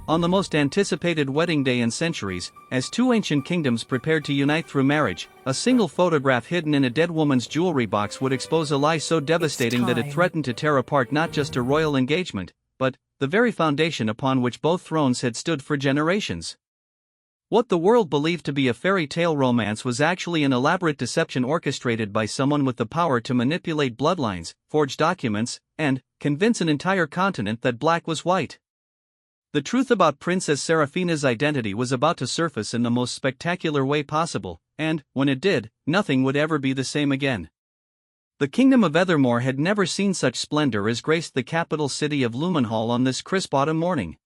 On the most anticipated wedding day in centuries, as two ancient kingdoms prepared to unite through marriage, a single photograph hidden in a dead woman's jewelry box would expose a lie so devastating that it threatened to tear apart not just a royal engagement, but the very foundation upon which both thrones had stood for generations. What the world believed to be a fairy tale romance was actually an elaborate deception orchestrated by someone with the power to manipulate bloodlines, forge documents, and convince an entire continent that black was white. The truth about Princess Serafina's identity was about to surface in the most spectacular way possible, and, when it did, nothing would ever be the same again. The kingdom of Ethermore had never seen such splendor as graced the capital city of Lumenhall on this crisp autumn morning.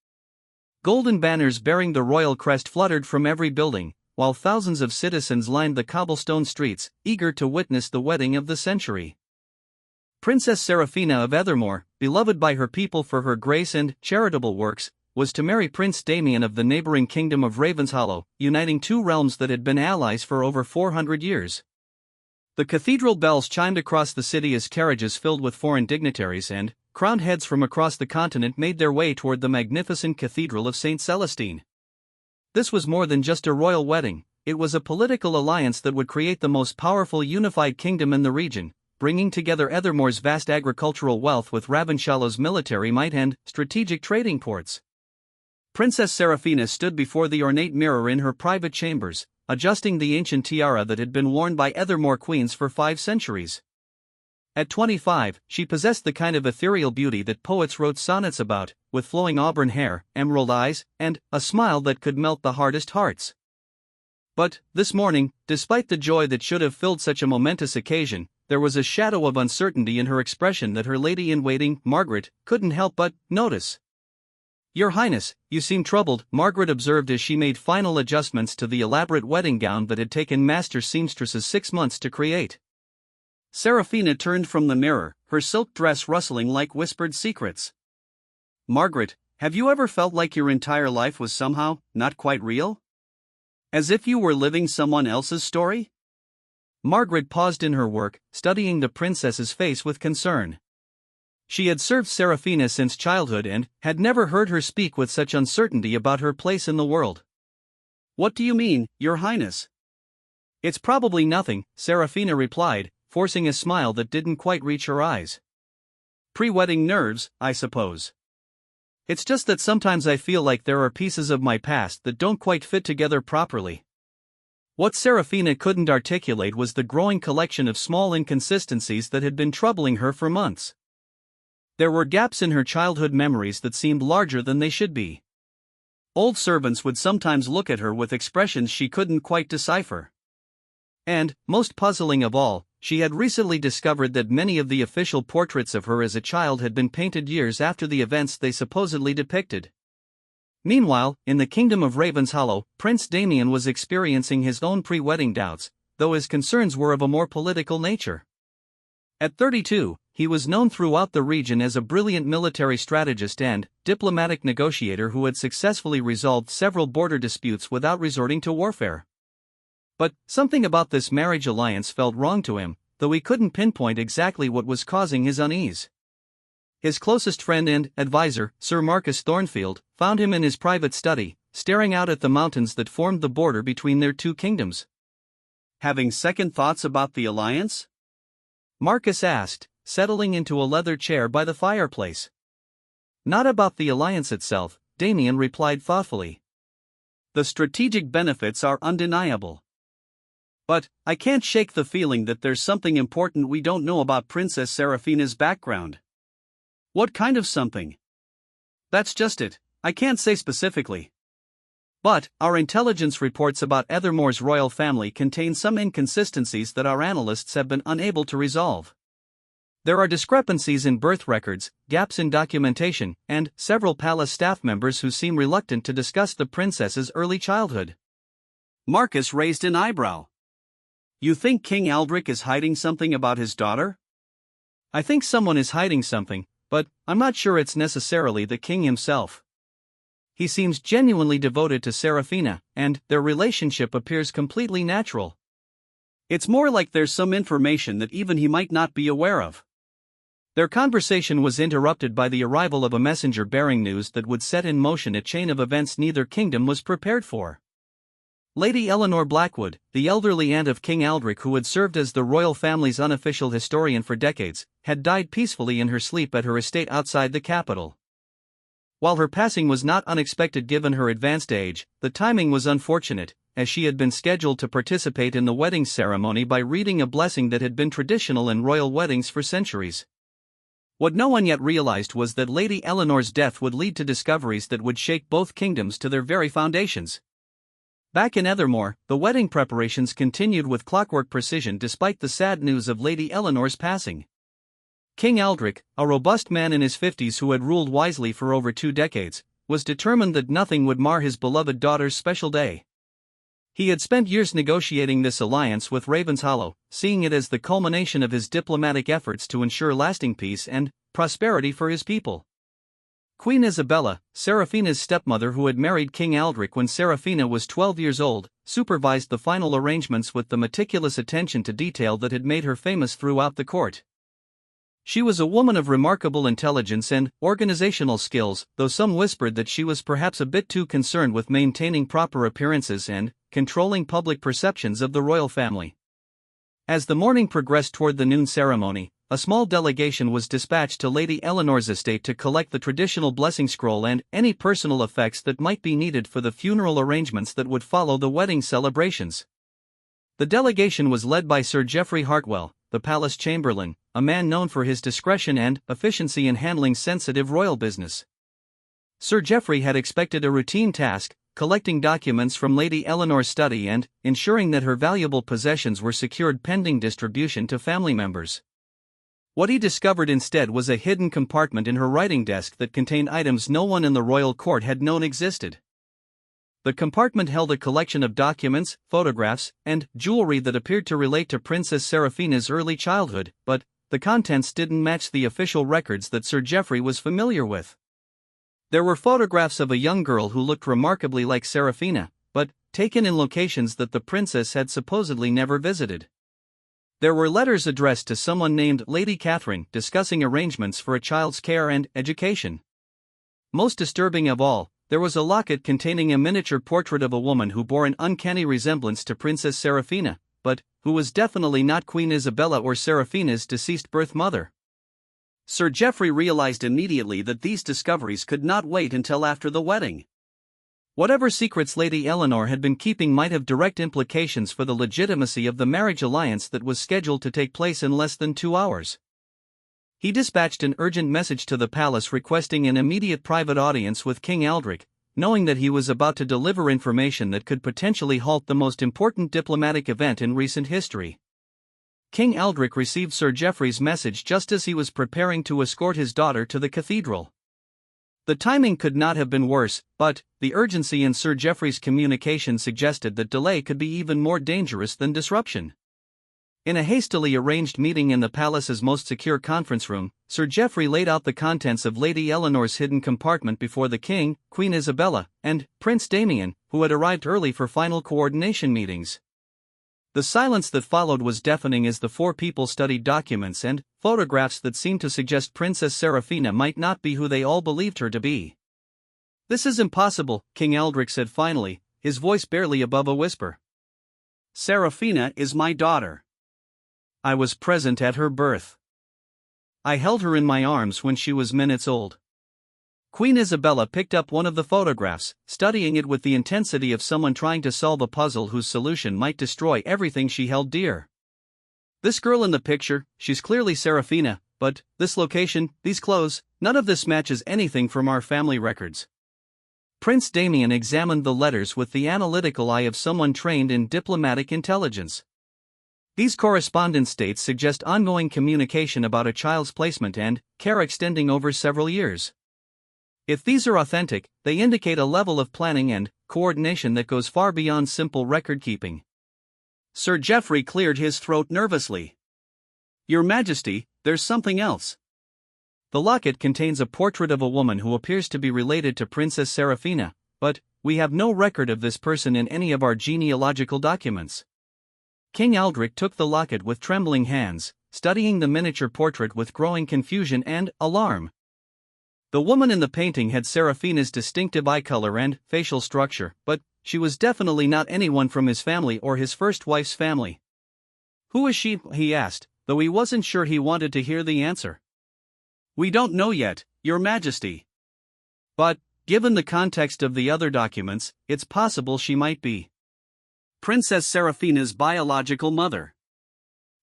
Golden banners bearing the royal crest fluttered from every building, while thousands of citizens lined the cobblestone streets, eager to witness the wedding of the century. Princess Serafina of Ethermore, beloved by her people for her grace and charitable works, was to marry Prince Damien of the neighboring kingdom of Ravenshollow, uniting two realms that had been allies for over 400 years. The cathedral bells chimed across the city as carriages filled with foreign dignitaries and crowned heads from across the continent made their way toward the magnificent Cathedral of St. Celestine. This was more than just a royal wedding, it was a political alliance that would create the most powerful unified kingdom in the region, bringing together Ethermore's vast agricultural wealth with Ravenshallow's military might and strategic trading ports. Princess Serafina stood before the ornate mirror in her private chambers, adjusting the ancient tiara that had been worn by Ethermore queens for 5 centuries. At 25, she possessed the kind of ethereal beauty that poets wrote sonnets about, with flowing auburn hair, emerald eyes, and a smile that could melt the hardest hearts. But, this morning, despite the joy that should have filled such a momentous occasion, there was a shadow of uncertainty in her expression that her lady-in-waiting, Margaret, couldn't help but notice. "Your Highness, you seem troubled," Margaret observed as she made final adjustments to the elaborate wedding gown that had taken master seamstresses 6 months to create. Serafina turned from the mirror, her silk dress rustling like whispered secrets. "Margaret, have you ever felt like your entire life was somehow not quite real? As if you were living someone else's story?" Margaret paused in her work, studying the princess's face with concern. She had served Serafina since childhood and had never heard her speak with such uncertainty about her place in the world. "What do you mean, Your Highness?" "It's probably nothing," Serafina replied, forcing a smile that didn't quite reach her eyes. "Pre-wedding nerves, I suppose. It's just that sometimes I feel like there are pieces of my past that don't quite fit together properly." What Serafina couldn't articulate was the growing collection of small inconsistencies that had been troubling her for months. There were gaps in her childhood memories that seemed larger than they should be. Old servants would sometimes look at her with expressions she couldn't quite decipher. And, most puzzling of all, she had recently discovered that many of the official portraits of her as a child had been painted years after the events they supposedly depicted. Meanwhile, in the kingdom of Ravenshollow, Prince Damien was experiencing his own pre-wedding doubts, though his concerns were of a more political nature. At 32, he was known throughout the region as a brilliant military strategist and diplomatic negotiator who had successfully resolved several border disputes without resorting to warfare. But something about this marriage alliance felt wrong to him, though he couldn't pinpoint exactly what was causing his unease. His closest friend and advisor, Sir Marcus Thornfield, found him in his private study, staring out at the mountains that formed the border between their two kingdoms. "Having second thoughts about the alliance?" Marcus asked, settling into a leather chair by the fireplace. "Not about the alliance itself," Damien replied thoughtfully. "The strategic benefits are undeniable. But I can't shake the feeling that there's something important we don't know about Princess Serafina's background." "What kind of something?" "That's just it, I can't say specifically. But our intelligence reports about Ethermore's royal family contain some inconsistencies that our analysts have been unable to resolve. There are discrepancies in birth records, gaps in documentation, and several palace staff members who seem reluctant to discuss the princess's early childhood." Marcus raised an eyebrow. "You think King Aldrich is hiding something about his daughter?" "I think someone is hiding something, but I'm not sure it's necessarily the king himself. He seems genuinely devoted to Serafina, and their relationship appears completely natural. It's more like there's some information that even he might not be aware of." Their conversation was interrupted by the arrival of a messenger bearing news that would set in motion a chain of events neither kingdom was prepared for. Lady Eleanor Blackwood, the elderly aunt of King Aldrich who had served as the royal family's unofficial historian for decades, had died peacefully in her sleep at her estate outside the capital. While her passing was not unexpected given her advanced age, the timing was unfortunate, as she had been scheduled to participate in the wedding ceremony by reading a blessing that had been traditional in royal weddings for centuries. What no one yet realized was that Lady Eleanor's death would lead to discoveries that would shake both kingdoms to their very foundations. Back in Ethermore, the wedding preparations continued with clockwork precision despite the sad news of Lady Eleanor's passing. King Aldrich, a robust man in his 50s who had ruled wisely for over 2 decades, was determined that nothing would mar his beloved daughter's special day. He had spent years negotiating this alliance with Ravenshollow, seeing it as the culmination of his diplomatic efforts to ensure lasting peace and prosperity for his people. Queen Isabella, Seraphina's stepmother who had married King Aldrich when Seraphina was 12 years old, supervised the final arrangements with the meticulous attention to detail that had made her famous throughout the court. She was a woman of remarkable intelligence and organizational skills, though some whispered that she was perhaps a bit too concerned with maintaining proper appearances and controlling public perceptions of the royal family. As the morning progressed toward the noon ceremony, a small delegation was dispatched to Lady Eleanor's estate to collect the traditional blessing scroll and any personal effects that might be needed for the funeral arrangements that would follow the wedding celebrations. The delegation was led by Sir Geoffrey Hartwell, the palace chamberlain, a man known for his discretion and efficiency in handling sensitive royal business. Sir Geoffrey had expected a routine task, collecting documents from Lady Eleanor's study and ensuring that her valuable possessions were secured pending distribution to family members. What he discovered instead was a hidden compartment in her writing desk that contained items no one in the royal court had known existed. The compartment held a collection of documents, photographs, and jewelry that appeared to relate to Princess Seraphina's early childhood, but the contents didn't match the official records that Sir Geoffrey was familiar with. There were photographs of a young girl who looked remarkably like Seraphina, but taken in locations that the princess had supposedly never visited. There were letters addressed to someone named Lady Catherine discussing arrangements for a child's care and education. Most disturbing of all, there was a locket containing a miniature portrait of a woman who bore an uncanny resemblance to Princess Seraphina, but who was definitely not Queen Isabella or Seraphina's deceased birth mother. Sir Geoffrey realized immediately that these discoveries could not wait until after the wedding. Whatever secrets Lady Eleanor had been keeping might have direct implications for the legitimacy of the marriage alliance that was scheduled to take place in less than 2 hours. He dispatched an urgent message to the palace requesting an immediate private audience with King Aldrich, knowing that he was about to deliver information that could potentially halt the most important diplomatic event in recent history. King Aldrich received Sir Geoffrey's message just as he was preparing to escort his daughter to the cathedral. The timing could not have been worse, but the urgency in Sir Geoffrey's communication suggested that delay could be even more dangerous than disruption. In a hastily arranged meeting in the palace's most secure conference room, Sir Geoffrey laid out the contents of Lady Eleanor's hidden compartment before the King, Queen Isabella, and Prince Damien, who had arrived early for final coordination meetings. The silence that followed was deafening as the 4 people studied documents and photographs that seemed to suggest Princess Seraphina might not be who they all believed her to be. "This is impossible," King Aldrich said finally, his voice barely above a whisper. "Seraphina is my daughter. I was present at her birth. I held her in my arms when she was minutes old." Queen Isabella picked up one of the photographs, studying it with the intensity of someone trying to solve a puzzle whose solution might destroy everything she held dear. "This girl in the picture, she's clearly Seraphina, but this location, these clothes, none of this matches anything from our family records." Prince Damien examined the letters with the analytical eye of someone trained in diplomatic intelligence. These correspondence dates suggest ongoing communication about a child's placement and care extending over several years. If these are authentic, they indicate a level of planning and coordination that goes far beyond simple record-keeping. Sir Geoffrey cleared his throat nervously. "Your Majesty, there's something else." The locket contains a portrait of a woman who appears to be related to Princess Seraphina, but we have no record of this person in any of our genealogical documents. King Aldrich took the locket with trembling hands, studying the miniature portrait with growing confusion and alarm. The woman in the painting had Serafina's distinctive eye color and facial structure, but she was definitely not anyone from his family or his first wife's family. "Who is she?" he asked, though he wasn't sure he wanted to hear the answer. "We don't know yet, Your Majesty. But, given the context of the other documents, it's possible she might be Princess Serafina's biological mother."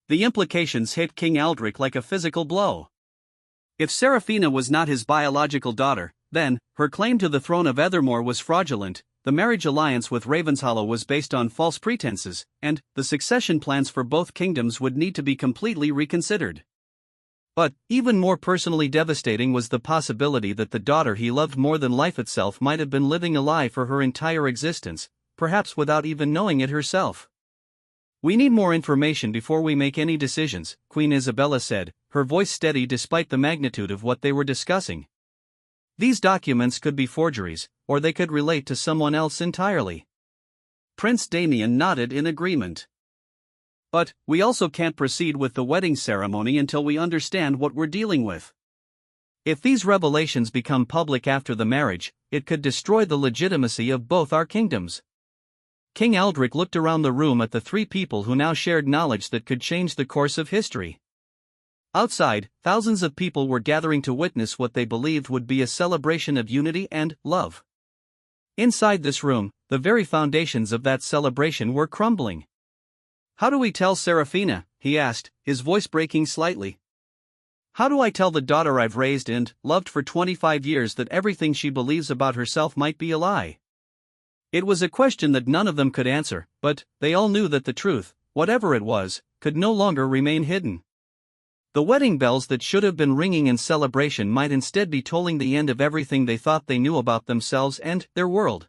The implications hit King Aldrich like a physical blow. If Serafina was not his biological daughter, then her claim to the throne of Ethermore was fraudulent, the marriage alliance with Ravenshollow was based on false pretenses, and the succession plans for both kingdoms would need to be completely reconsidered. But, even more personally devastating was the possibility that the daughter he loved more than life itself might have been living a lie for her entire existence, perhaps without even knowing it herself. "We need more information before we make any decisions," Queen Isabella said, her voice steady despite the magnitude of what they were discussing. "These documents could be forgeries, or they could relate to someone else entirely." Prince Damien nodded in agreement. "But, we also can't proceed with the wedding ceremony until we understand what we're dealing with. If these revelations become public after the marriage, it could destroy the legitimacy of both our kingdoms." King Aldrich looked around the room at the three people who now shared knowledge that could change the course of history. Outside, thousands of people were gathering to witness what they believed would be a celebration of unity and love. Inside this room, the very foundations of that celebration were crumbling. "How do we tell Serafina?" he asked, his voice breaking slightly. "How do I tell the daughter I've raised and loved for 25 years that everything she believes about herself might be a lie?" It was a question that none of them could answer, but they all knew that the truth, whatever it was, could no longer remain hidden. The wedding bells that should have been ringing in celebration might instead be tolling the end of everything they thought they knew about themselves and their world.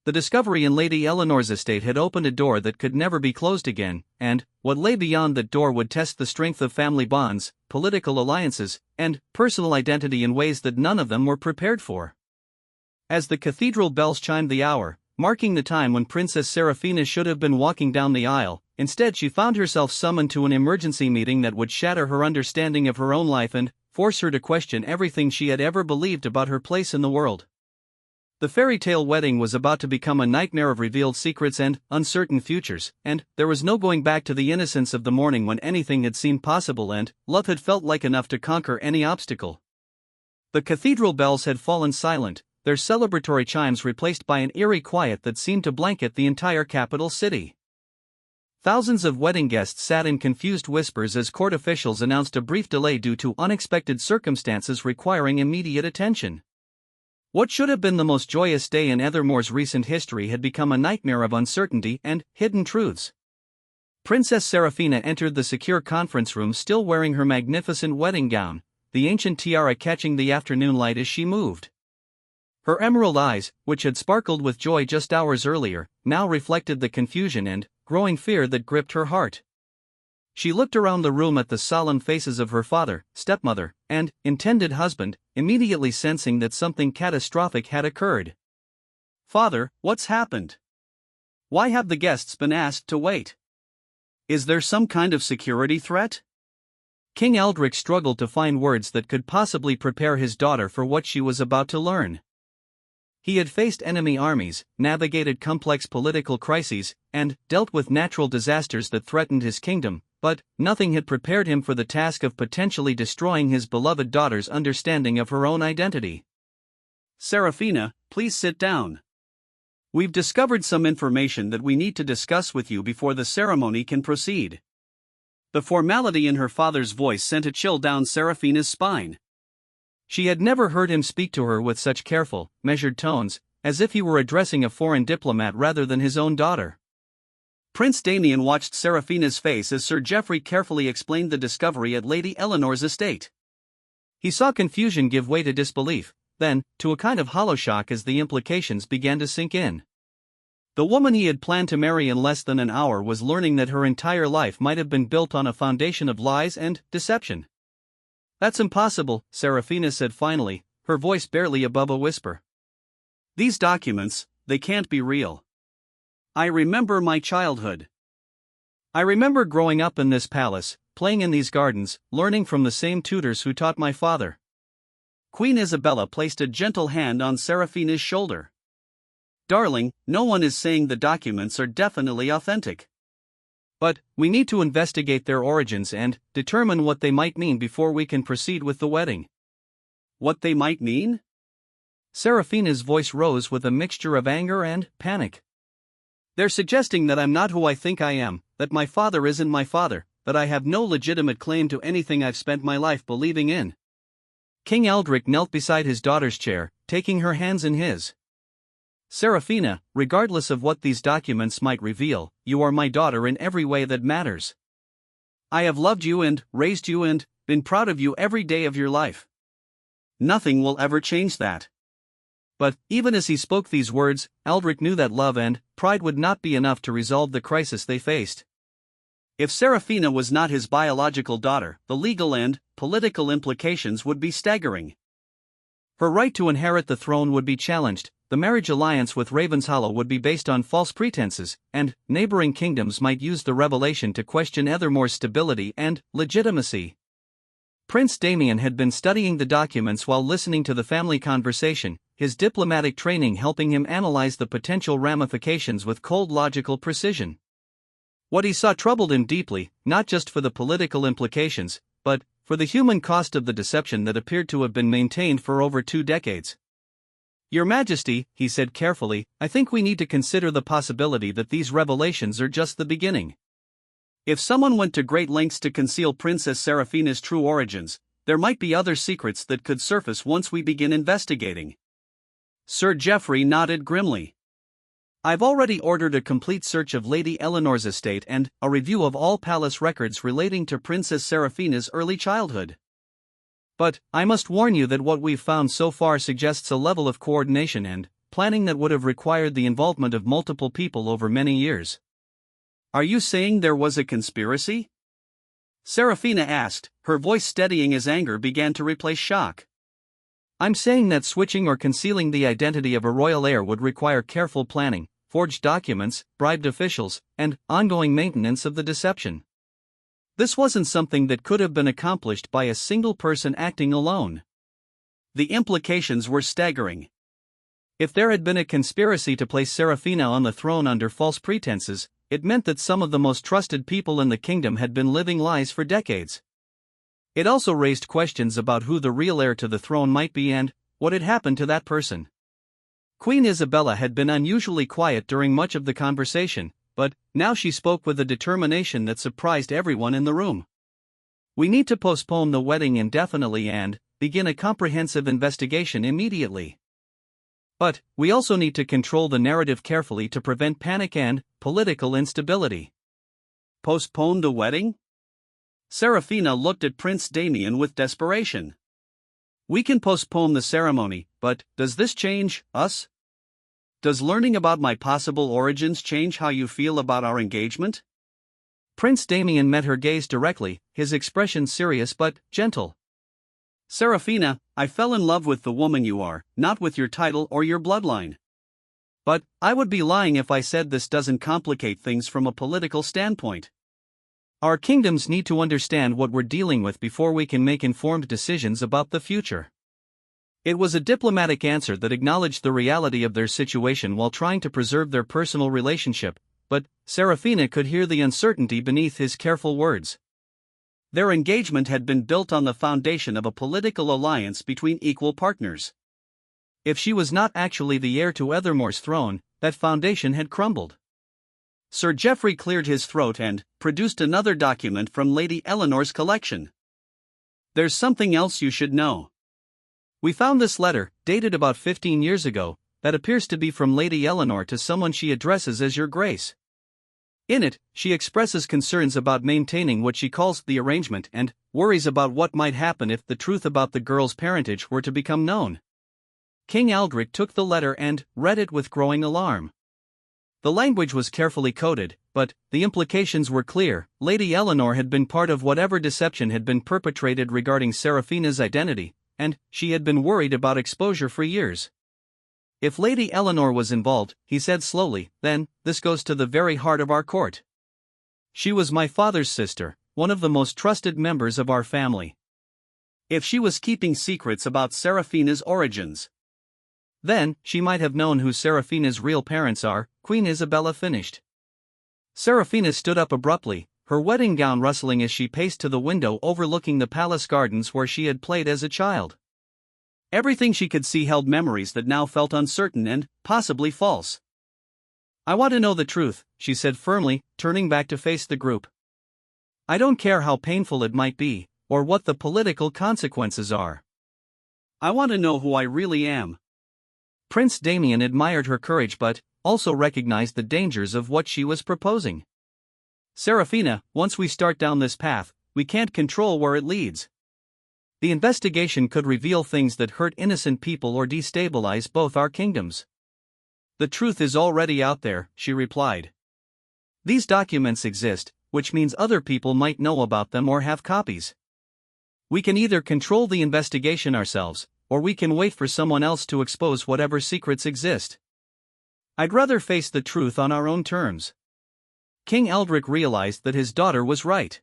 The discovery in Lady Eleanor's estate had opened a door that could never be closed again, and what lay beyond that door would test the strength of family bonds, political alliances, and personal identity in ways that none of them were prepared for. As the cathedral bells chimed the hour, marking the time when Princess Serafina should have been walking down the aisle, instead she found herself summoned to an emergency meeting that would shatter her understanding of her own life and force her to question everything she had ever believed about her place in the world. The fairy tale wedding was about to become a nightmare of revealed secrets and uncertain futures, and there was no going back to the innocence of the morning when anything had seemed possible and love had felt like enough to conquer any obstacle. The cathedral bells had fallen silent, their celebratory chimes replaced by an eerie quiet that seemed to blanket the entire capital city. Thousands of wedding guests sat in confused whispers as court officials announced a brief delay due to unexpected circumstances requiring immediate attention. What should have been the most joyous day in Ethermore's recent history had become a nightmare of uncertainty and hidden truths. Princess Serafina entered the secure conference room still wearing her magnificent wedding gown, the ancient tiara catching the afternoon light as she moved. Her emerald eyes, which had sparkled with joy just hours earlier, now reflected the confusion and growing fear that gripped her heart. She looked around the room at the solemn faces of her father, stepmother, and intended husband, immediately sensing that something catastrophic had occurred. "Father, what's happened? Why have the guests been asked to wait? Is there some kind of security threat?" King Aldrich struggled to find words that could possibly prepare his daughter for what she was about to learn. He had faced enemy armies, navigated complex political crises, and dealt with natural disasters that threatened his kingdom, but nothing had prepared him for the task of potentially destroying his beloved daughter's understanding of her own identity. "Serafina, please sit down. We've discovered some information that we need to discuss with you before the ceremony can proceed." The formality in her father's voice sent a chill down Serafina's spine. She had never heard him speak to her with such careful, measured tones, as if he were addressing a foreign diplomat rather than his own daughter. Prince Damien watched Serafina's face as Sir Geoffrey carefully explained the discovery at Lady Eleanor's estate. He saw confusion give way to disbelief, then, to a kind of hollow shock as the implications began to sink in. The woman he had planned to marry in less than an hour was learning that her entire life might have been built on a foundation of lies and deception. "That's impossible," Serafina said finally, her voice barely above a whisper. "These documents, they can't be real. I remember my childhood. I remember growing up in this palace, playing in these gardens, learning from the same tutors who taught my father." Queen Isabella placed a gentle hand on Serafina's shoulder. "Darling, no one is saying the documents are definitely authentic. But we need to investigate their origins and determine what they might mean before we can proceed with the wedding." "What they might mean?" Serafina's voice rose with a mixture of anger and panic. "They're suggesting that I'm not who I think I am, that my father isn't my father, that I have no legitimate claim to anything I've spent my life believing in." King Aldrich knelt beside his daughter's chair, taking her hands in his. "Serafina, regardless of what these documents might reveal, you are my daughter in every way that matters. I have loved you and raised you and been proud of you every day of your life. Nothing will ever change that." But, even as he spoke these words, Aldrich knew that love and pride would not be enough to resolve the crisis they faced. If Serafina was not his biological daughter, the legal and political implications would be staggering. Her right to inherit the throne would be challenged, the marriage alliance with Ravenshollow would be based on false pretenses, and neighboring kingdoms might use the revelation to question Ethermore's stability and legitimacy. Prince Damien had been studying the documents while listening to the family conversation, his diplomatic training helping him analyze the potential ramifications with cold logical precision. What he saw troubled him deeply, not just for the political implications, but for the human cost of the deception that appeared to have been maintained for over 2 decades. "Your Majesty," he said carefully, "I think we need to consider the possibility that these revelations are just the beginning. If someone went to great lengths to conceal Princess Serafina's true origins, there might be other secrets that could surface once we begin investigating." Sir Geoffrey nodded grimly. "I've already ordered a complete search of Lady Eleanor's estate and a review of all palace records relating to Princess Serafina's early childhood. But I must warn you that what we've found so far suggests a level of coordination and planning that would have required the involvement of multiple people over many years." "Are you saying there was a conspiracy?" Serafina asked, her voice steadying as anger began to replace shock. "I'm saying that switching or concealing the identity of a royal heir would require careful planning, forged documents, bribed officials, and ongoing maintenance of the deception. This wasn't something that could have been accomplished by a single person acting alone." The implications were staggering. If there had been a conspiracy to place Serafina on the throne under false pretenses, it meant that some of the most trusted people in the kingdom had been living lies for decades. It also raised questions about who the real heir to the throne might be and what had happened to that person. Queen Isabella had been unusually quiet during much of the conversation, but now she spoke with a determination that surprised everyone in the room. "We need to postpone the wedding indefinitely and begin a comprehensive investigation immediately. But we also need to control the narrative carefully to prevent panic and political instability." "Postpone the wedding?" Serafina looked at Prince Damien with desperation. "We can postpone the ceremony, but does this change us? Does learning about my possible origins change how you feel about our engagement?" Prince Damien met her gaze directly, his expression serious but gentle. "Serafina, I fell in love with the woman you are, not with your title or your bloodline. But I would be lying if I said this doesn't complicate things from a political standpoint. Our kingdoms need to understand what we're dealing with before we can make informed decisions about the future." It was a diplomatic answer that acknowledged the reality of their situation while trying to preserve their personal relationship, but Serafina could hear the uncertainty beneath his careful words. Their engagement had been built on the foundation of a political alliance between equal partners. If she was not actually the heir to Ethermore's throne, that foundation had crumbled. Sir Geoffrey cleared his throat and produced another document from Lady Eleanor's collection. "There's something else you should know. We found this letter, dated about 15 years ago, that appears to be from Lady Eleanor to someone she addresses as Your Grace. In it, she expresses concerns about maintaining what she calls the arrangement and worries about what might happen if the truth about the girl's parentage were to become known." King Aldrich took the letter and read it with growing alarm. The language was carefully coded, but the implications were clear. Lady Eleanor had been part of whatever deception had been perpetrated regarding Serafina's identity, and she had been worried about exposure for years. "If Lady Eleanor was involved," he said slowly, "then this goes to the very heart of our court. She was my father's sister, one of the most trusted members of our family. If she was keeping secrets about Serafina's origins, then she might have known who Serafina's real parents are, Queen Isabella finished. Serafina stood up abruptly, her wedding gown rustling as she paced to the window overlooking the palace gardens where she had played as a child. Everything she could see held memories that now felt uncertain and, possibly, false. "I want to know the truth," she said firmly, turning back to face the group. "I don't care how painful it might be, or what the political consequences are. I want to know who I really am." Prince Damien admired her courage but also recognized the dangers of what she was proposing. "Serafina, once we start down this path, we can't control where it leads. The investigation could reveal things that hurt innocent people or destabilize both our kingdoms." "The truth is already out there," she replied. "These documents exist, which means other people might know about them or have copies. We can either control the investigation ourselves, or we can wait for someone else to expose whatever secrets exist. I'd rather face the truth on our own terms." King Eldrick realized that his daughter was right.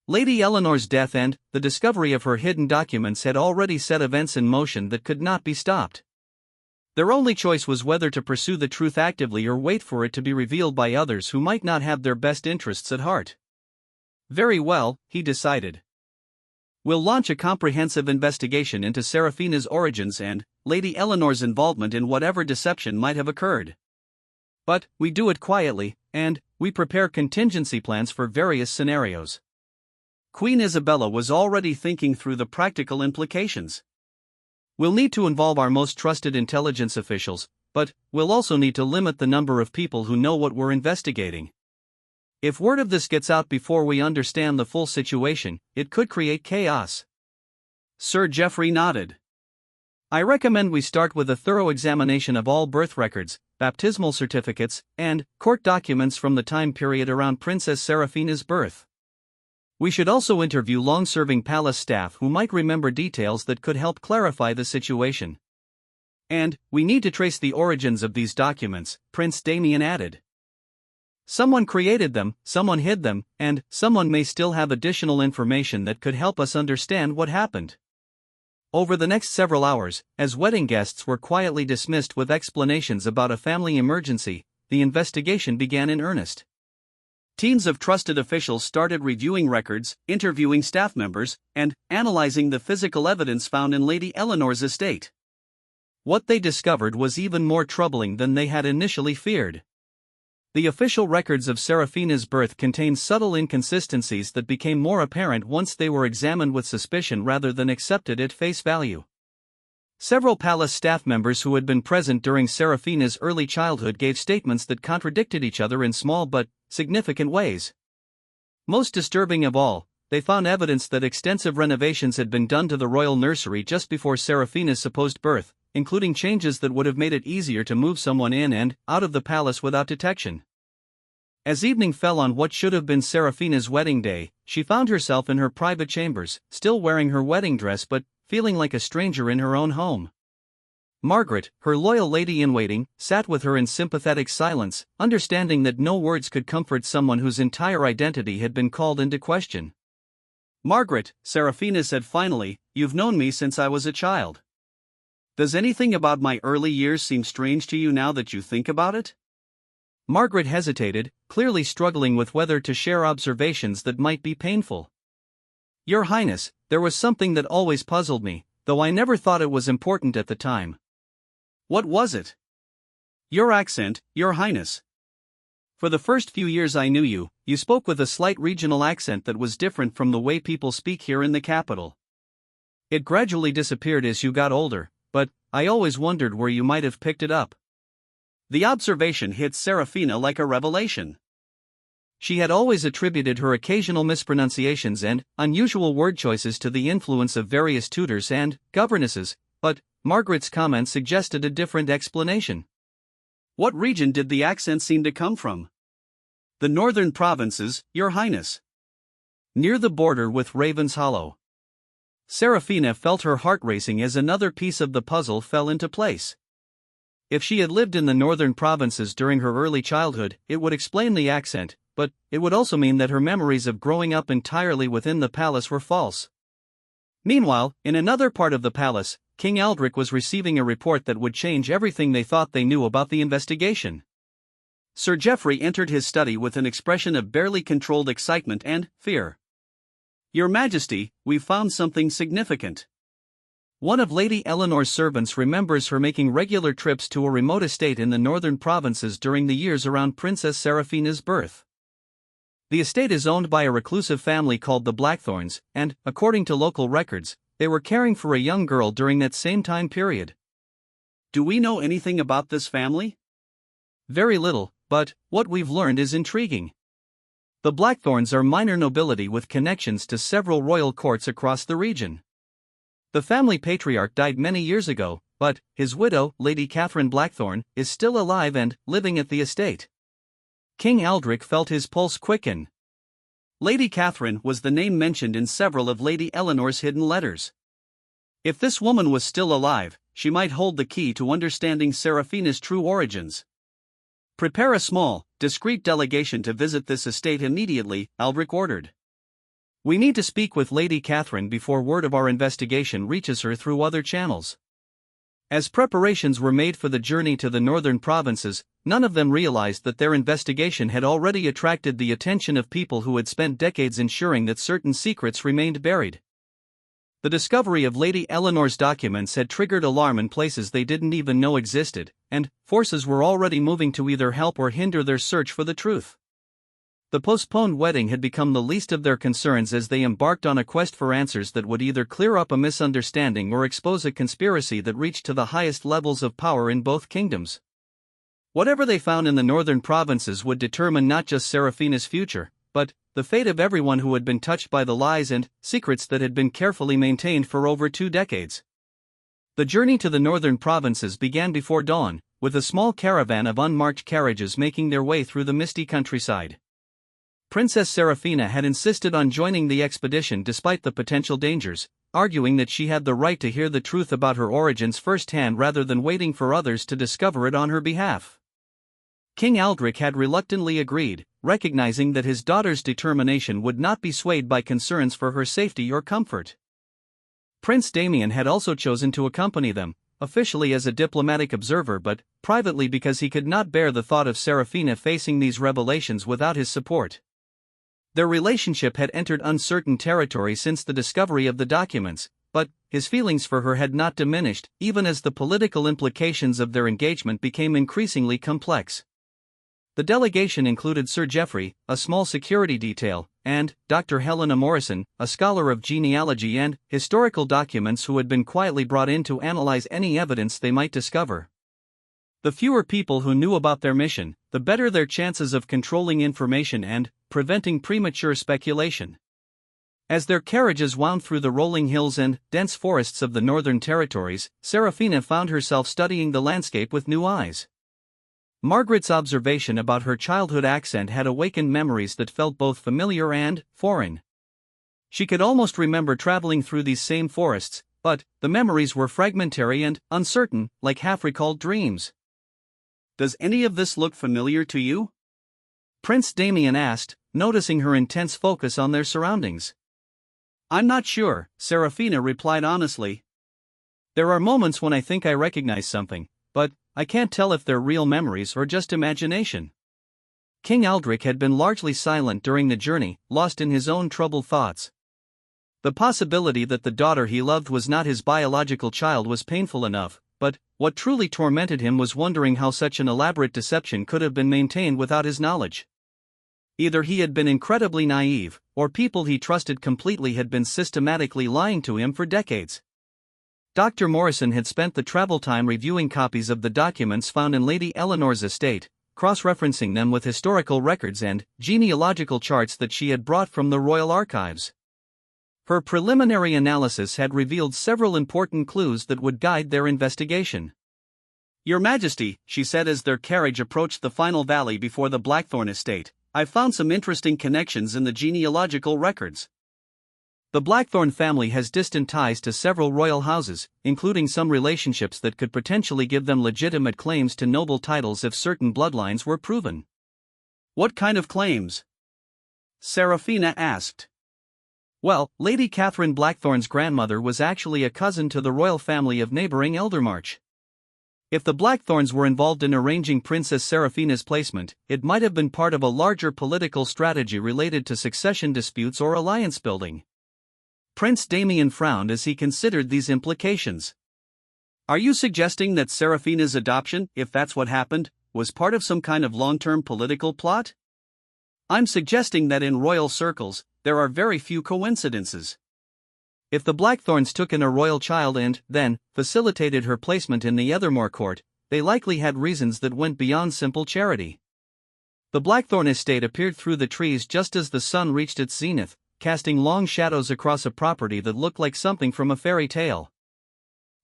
Lady Eleanor's death and the discovery of her hidden documents had already set events in motion that could not be stopped. Their only choice was whether to pursue the truth actively or wait for it to be revealed by others who might not have their best interests at heart. "Very well," he decided. "We'll launch a comprehensive investigation into Serafina's origins and Lady Eleanor's involvement in whatever deception might have occurred. But we do it quietly, and we prepare contingency plans for various scenarios." Queen Isabella was already thinking through the practical implications. "We'll need to involve our most trusted intelligence officials, but we'll also need to limit the number of people who know what we're investigating. If word of this gets out before we understand the full situation, it could create chaos." Sir Geoffrey nodded. "I recommend we start with a thorough examination of all birth records, baptismal certificates, and court documents from the time period around Princess Serafina's birth. We should also interview long-serving palace staff who might remember details that could help clarify the situation. And we need to trace the origins of these documents," Prince Damien added. "Someone created them, someone hid them, and someone may still have additional information that could help us understand what happened." Over the next several hours, as wedding guests were quietly dismissed with explanations about a family emergency, the investigation began in earnest. Teams of trusted officials started reviewing records, interviewing staff members, and analyzing the physical evidence found in Lady Eleanor's estate. What they discovered was even more troubling than they had initially feared. The official records of Serafina's birth contained subtle inconsistencies that became more apparent once they were examined with suspicion rather than accepted at face value. Several palace staff members who had been present during Serafina's early childhood gave statements that contradicted each other in small but significant ways. Most disturbing of all, they found evidence that extensive renovations had been done to the royal nursery just before Serafina's supposed birth, including changes that would have made it easier to move someone in and out of the palace without detection. As evening fell on what should have been Serafina's wedding day, she found herself in her private chambers, still wearing her wedding dress but feeling like a stranger in her own home. Margaret, her loyal lady-in-waiting, sat with her in sympathetic silence, understanding that no words could comfort someone whose entire identity had been called into question. "Margaret," Serafina said finally, "you've known me since I was a child. Does anything about my early years seem strange to you now that you think about it?" Margaret hesitated, clearly struggling with whether to share observations that might be painful. "Your Highness, there was something that always puzzled me, though I never thought it was important at the time." "What was it?" "Your accent, Your Highness. For the first few years I knew you, you spoke with a slight regional accent that was different from the way people speak here in the capital. It gradually disappeared as you got older, but I always wondered where you might have picked it up." The observation hit Serafina like a revelation. She had always attributed her occasional mispronunciations and unusual word choices to the influence of various tutors and governesses, but Margaret's comment suggested a different explanation. "What region did the accent seem to come from?" "The northern provinces, Your Highness. Near the border with Raven's Hollow." Serafina felt her heart racing as another piece of the puzzle fell into place. If she had lived in the northern provinces during her early childhood, it would explain the accent, but it would also mean that her memories of growing up entirely within the palace were false. Meanwhile, in another part of the palace, King Aldrich was receiving a report that would change everything they thought they knew about the investigation. Sir Geoffrey entered his study with an expression of barely controlled excitement and fear. "Your Majesty, we've found something significant." One of Lady Eleanor's servants remembers her making regular trips to a remote estate in the northern provinces during the years around Princess Seraphina's birth. The estate is owned by a reclusive family called the Blackthorns, and, according to local records, they were caring for a young girl during that same time period. "Do we know anything about this family?" "Very little, but what we've learned is intriguing. The Blackthorns are minor nobility with connections to several royal courts across the region. The family patriarch died many years ago, but his widow, Lady Catherine Blackthorn, is still alive and living at the estate." King Aldrich felt his pulse quicken. Lady Catherine was the name mentioned in several of Lady Eleanor's hidden letters. If this woman was still alive, she might hold the key to understanding Seraphina's true origins. "Prepare a small, discreet delegation to visit this estate immediately," Aldrich ordered. "We need to speak with Lady Catherine before word of our investigation reaches her through other channels." As preparations were made for the journey to the northern provinces, none of them realized that their investigation had already attracted the attention of people who had spent decades ensuring that certain secrets remained buried. The discovery of Lady Eleanor's documents had triggered alarm in places they didn't even know existed, and forces were already moving to either help or hinder their search for the truth. The postponed wedding had become the least of their concerns as they embarked on a quest for answers that would either clear up a misunderstanding or expose a conspiracy that reached to the highest levels of power in both kingdoms. Whatever they found in the northern provinces would determine not just Seraphina's future, but the fate of everyone who had been touched by the lies and secrets that had been carefully maintained for over 2 decades. The journey to the northern provinces began before dawn, with a small caravan of unmarked carriages making their way through the misty countryside. Princess Seraphina had insisted on joining the expedition despite the potential dangers, arguing that she had the right to hear the truth about her origins firsthand rather than waiting for others to discover it on her behalf. King Aldrich had reluctantly agreed, recognizing that his daughter's determination would not be swayed by concerns for her safety or comfort. Prince Damien had also chosen to accompany them, officially as a diplomatic observer but privately because he could not bear the thought of Seraphina facing these revelations without his support. Their relationship had entered uncertain territory since the discovery of the documents, but his feelings for her had not diminished, even as the political implications of their engagement became increasingly complex. The delegation included Sir Geoffrey, a small security detail, and Dr. Helena Morrison, a scholar of genealogy and historical documents who had been quietly brought in to analyze any evidence they might discover. The fewer people who knew about their mission, the better their chances of controlling information and preventing premature speculation. As their carriages wound through the rolling hills and dense forests of the northern territories, Seraphina found herself studying the landscape with new eyes. Margaret's observation about her childhood accent had awakened memories that felt both familiar and foreign. She could almost remember traveling through these same forests, but the memories were fragmentary and uncertain, like half-recalled dreams. "Does any of this look familiar to you?" Prince Damien asked, noticing her intense focus on their surroundings. "I'm not sure," Seraphina replied honestly. "There are moments when I think I recognize something, but I can't tell if they're real memories or just imagination." King Aldrich had been largely silent during the journey, lost in his own troubled thoughts. The possibility that the daughter he loved was not his biological child was painful enough, but what truly tormented him was wondering how such an elaborate deception could have been maintained without his knowledge. Either he had been incredibly naive, or people he trusted completely had been systematically lying to him for decades. Dr. Morrison had spent the travel time reviewing copies of the documents found in Lady Eleanor's estate, cross-referencing them with historical records and genealogical charts that she had brought from the royal archives. Her preliminary analysis had revealed several important clues that would guide their investigation. "Your Majesty," she said as their carriage approached the final valley before the Blackthorn estate, "I've found some interesting connections in the genealogical records." The Blackthorn family has distant ties to several royal houses, including some relationships that could potentially give them legitimate claims to noble titles if certain bloodlines were proven. "What kind of claims?" Seraphina asked. Well, Lady Catherine Blackthorne's grandmother was actually a cousin to the royal family of neighboring Eldermarch. If the Blackthornes were involved in arranging Princess Seraphina's placement, it might have been part of a larger political strategy related to succession disputes or alliance building. Prince Damien frowned as he considered these implications. Are you suggesting that Seraphina's adoption, if that's what happened, was part of some kind of long-term political plot? I'm suggesting that in royal circles, there are very few coincidences. If the Blackthornes took in a royal child and, then, facilitated her placement in the Ethermore court, they likely had reasons that went beyond simple charity. The Blackthorne estate appeared through the trees just as the sun reached its zenith, casting long shadows across a property that looked like something from a fairy tale.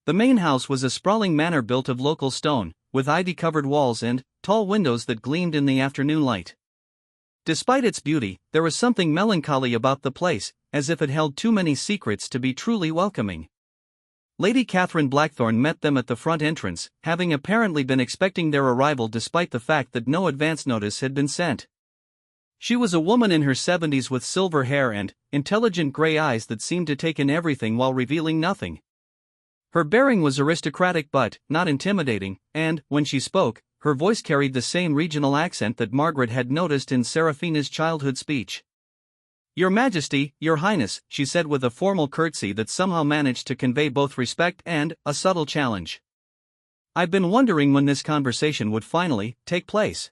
The main house was a sprawling manor built of local stone, with ivy-covered walls and tall windows that gleamed in the afternoon light. Despite its beauty, there was something melancholy about the place, as if it held too many secrets to be truly welcoming. Lady Catherine Blackthorne met them at the front entrance, having apparently been expecting their arrival despite the fact that no advance notice had been sent. She was a woman in her 70s with silver hair and intelligent gray eyes that seemed to take in everything while revealing nothing. Her bearing was aristocratic but not intimidating, and, when she spoke, her voice carried the same regional accent that Margaret had noticed in Seraphina's childhood speech. Your Majesty, Your Highness, she said with a formal curtsy that somehow managed to convey both respect and a subtle challenge. I've been wondering when this conversation would finally take place.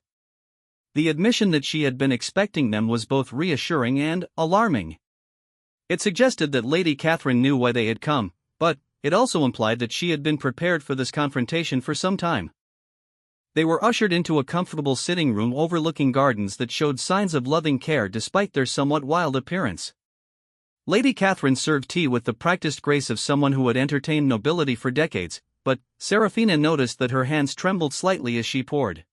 The admission that she had been expecting them was both reassuring and alarming. It suggested that Lady Catherine knew why they had come, but it also implied that she had been prepared for this confrontation for some time. They were ushered into a comfortable sitting room overlooking gardens that showed signs of loving care despite their somewhat wild appearance. Lady Catherine served tea with the practiced grace of someone who had entertained nobility for decades, but Seraphina noticed that her hands trembled slightly as she poured.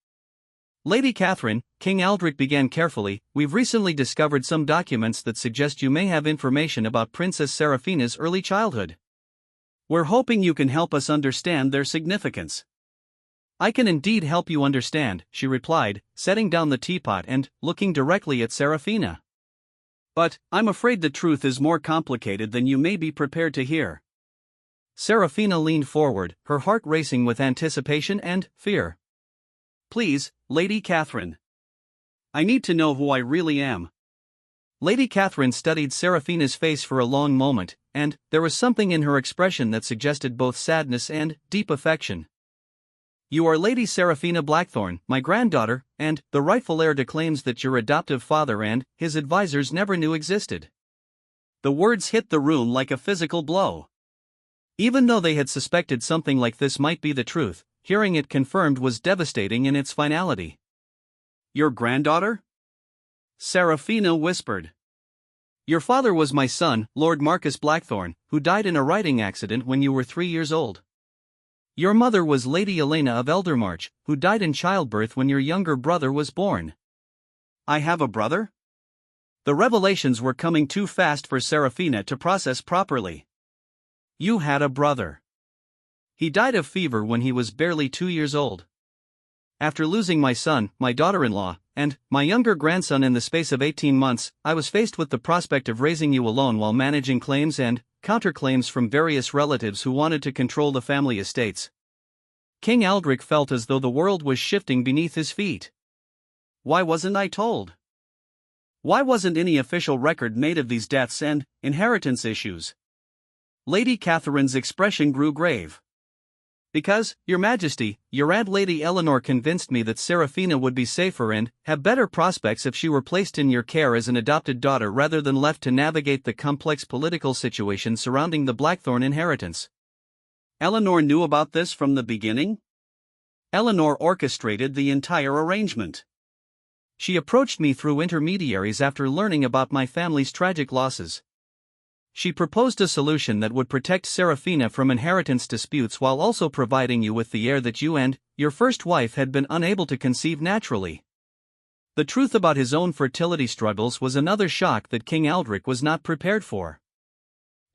Lady Catherine, King Aldrich began carefully, we've recently discovered some documents that suggest you may have information about Princess Seraphina's early childhood. We're hoping you can help us understand their significance. I can indeed help you understand, she replied, setting down the teapot and looking directly at Seraphina. But I'm afraid the truth is more complicated than you may be prepared to hear. Seraphina leaned forward, her heart racing with anticipation and fear. Please, Lady Catherine. I need to know who I really am. Lady Catherine studied Seraphina's face for a long moment, and there was something in her expression that suggested both sadness and deep affection. You are Lady Seraphina Blackthorne, my granddaughter, and the rightful heir to claims that your adoptive father and his advisors never knew existed. The words hit the room like a physical blow. Even though they had suspected something like this might be the truth, hearing it confirmed was devastating in its finality. Your granddaughter? Seraphina whispered. Your father was my son, Lord Marcus Blackthorne, who died in a riding accident when you were 3 years old. Your mother was Lady Elena of Eldermarch, who died in childbirth when your younger brother was born. I have a brother? The revelations were coming too fast for Seraphina to process properly. You had a brother. He died of fever when he was barely 2 years old. After losing my son, my daughter-in-law, and my younger grandson in the space of 18 months, I was faced with the prospect of raising you alone while managing claims and counterclaims from various relatives who wanted to control the family estates. King Aldrich felt as though the world was shifting beneath his feet. Why wasn't I told? Why wasn't any official record made of these deaths and inheritance issues? Lady Catherine's expression grew grave. Because, Your Majesty, your Aunt Lady Eleanor convinced me that Seraphina would be safer and have better prospects if she were placed in your care as an adopted daughter rather than left to navigate the complex political situation surrounding the Blackthorne inheritance. Eleanor knew about this from the beginning? Eleanor orchestrated the entire arrangement. She approached me through intermediaries after learning about my family's tragic losses. She proposed a solution that would protect Seraphina from inheritance disputes while also providing you with the heir that you and your first wife had been unable to conceive naturally. The truth about his own fertility struggles was another shock that King Aldrich was not prepared for.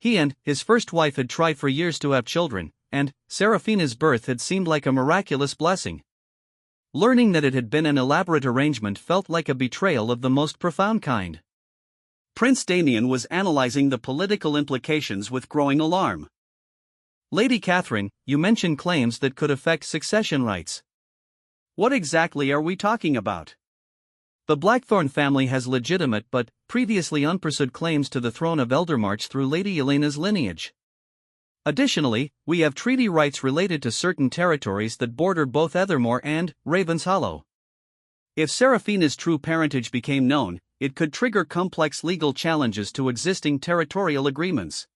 He and his first wife had tried for years to have children, and Seraphina's birth had seemed like a miraculous blessing. Learning that it had been an elaborate arrangement felt like a betrayal of the most profound kind. Prince Damien was analyzing the political implications with growing alarm. Lady Catherine, you mentioned claims that could affect succession rights. What exactly are we talking about? The Blackthorne family has legitimate but previously unpursued claims to the throne of Eldermarch through Lady Elena's lineage. Additionally, we have treaty rights related to certain territories that border both Ethermore and Ravenshollow. If Seraphina's true parentage became known, it could trigger complex legal challenges to existing territorial agreements.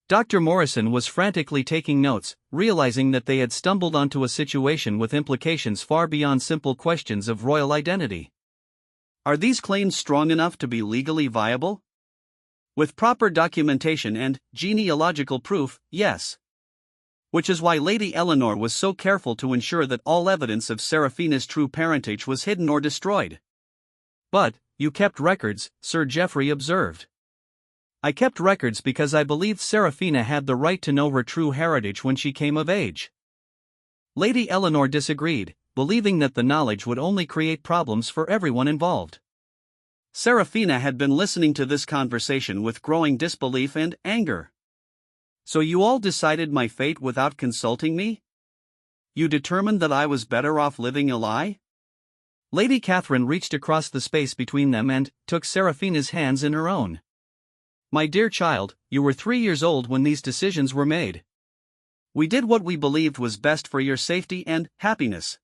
Dr. Morrison was frantically taking notes, realizing that they had stumbled onto a situation with implications far beyond simple questions of royal identity. Are these claims strong enough to be legally viable? With proper documentation and genealogical proof, yes. Which is why Lady Eleanor was so careful to ensure that all evidence of Seraphina's true parentage was hidden or destroyed. But, you kept records, Sir Geoffrey observed. I kept records because I believed Seraphina had the right to know her true heritage when she came of age. Lady Eleanor disagreed, believing that the knowledge would only create problems for everyone involved. Seraphina had been listening to this conversation with growing disbelief and anger. So you all decided my fate without consulting me? You determined that I was better off living a lie? Lady Catherine reached across the space between them and took Seraphina's hands in her own. My dear child, you were 3 years old when these decisions were made. We did what we believed was best for your safety and happiness.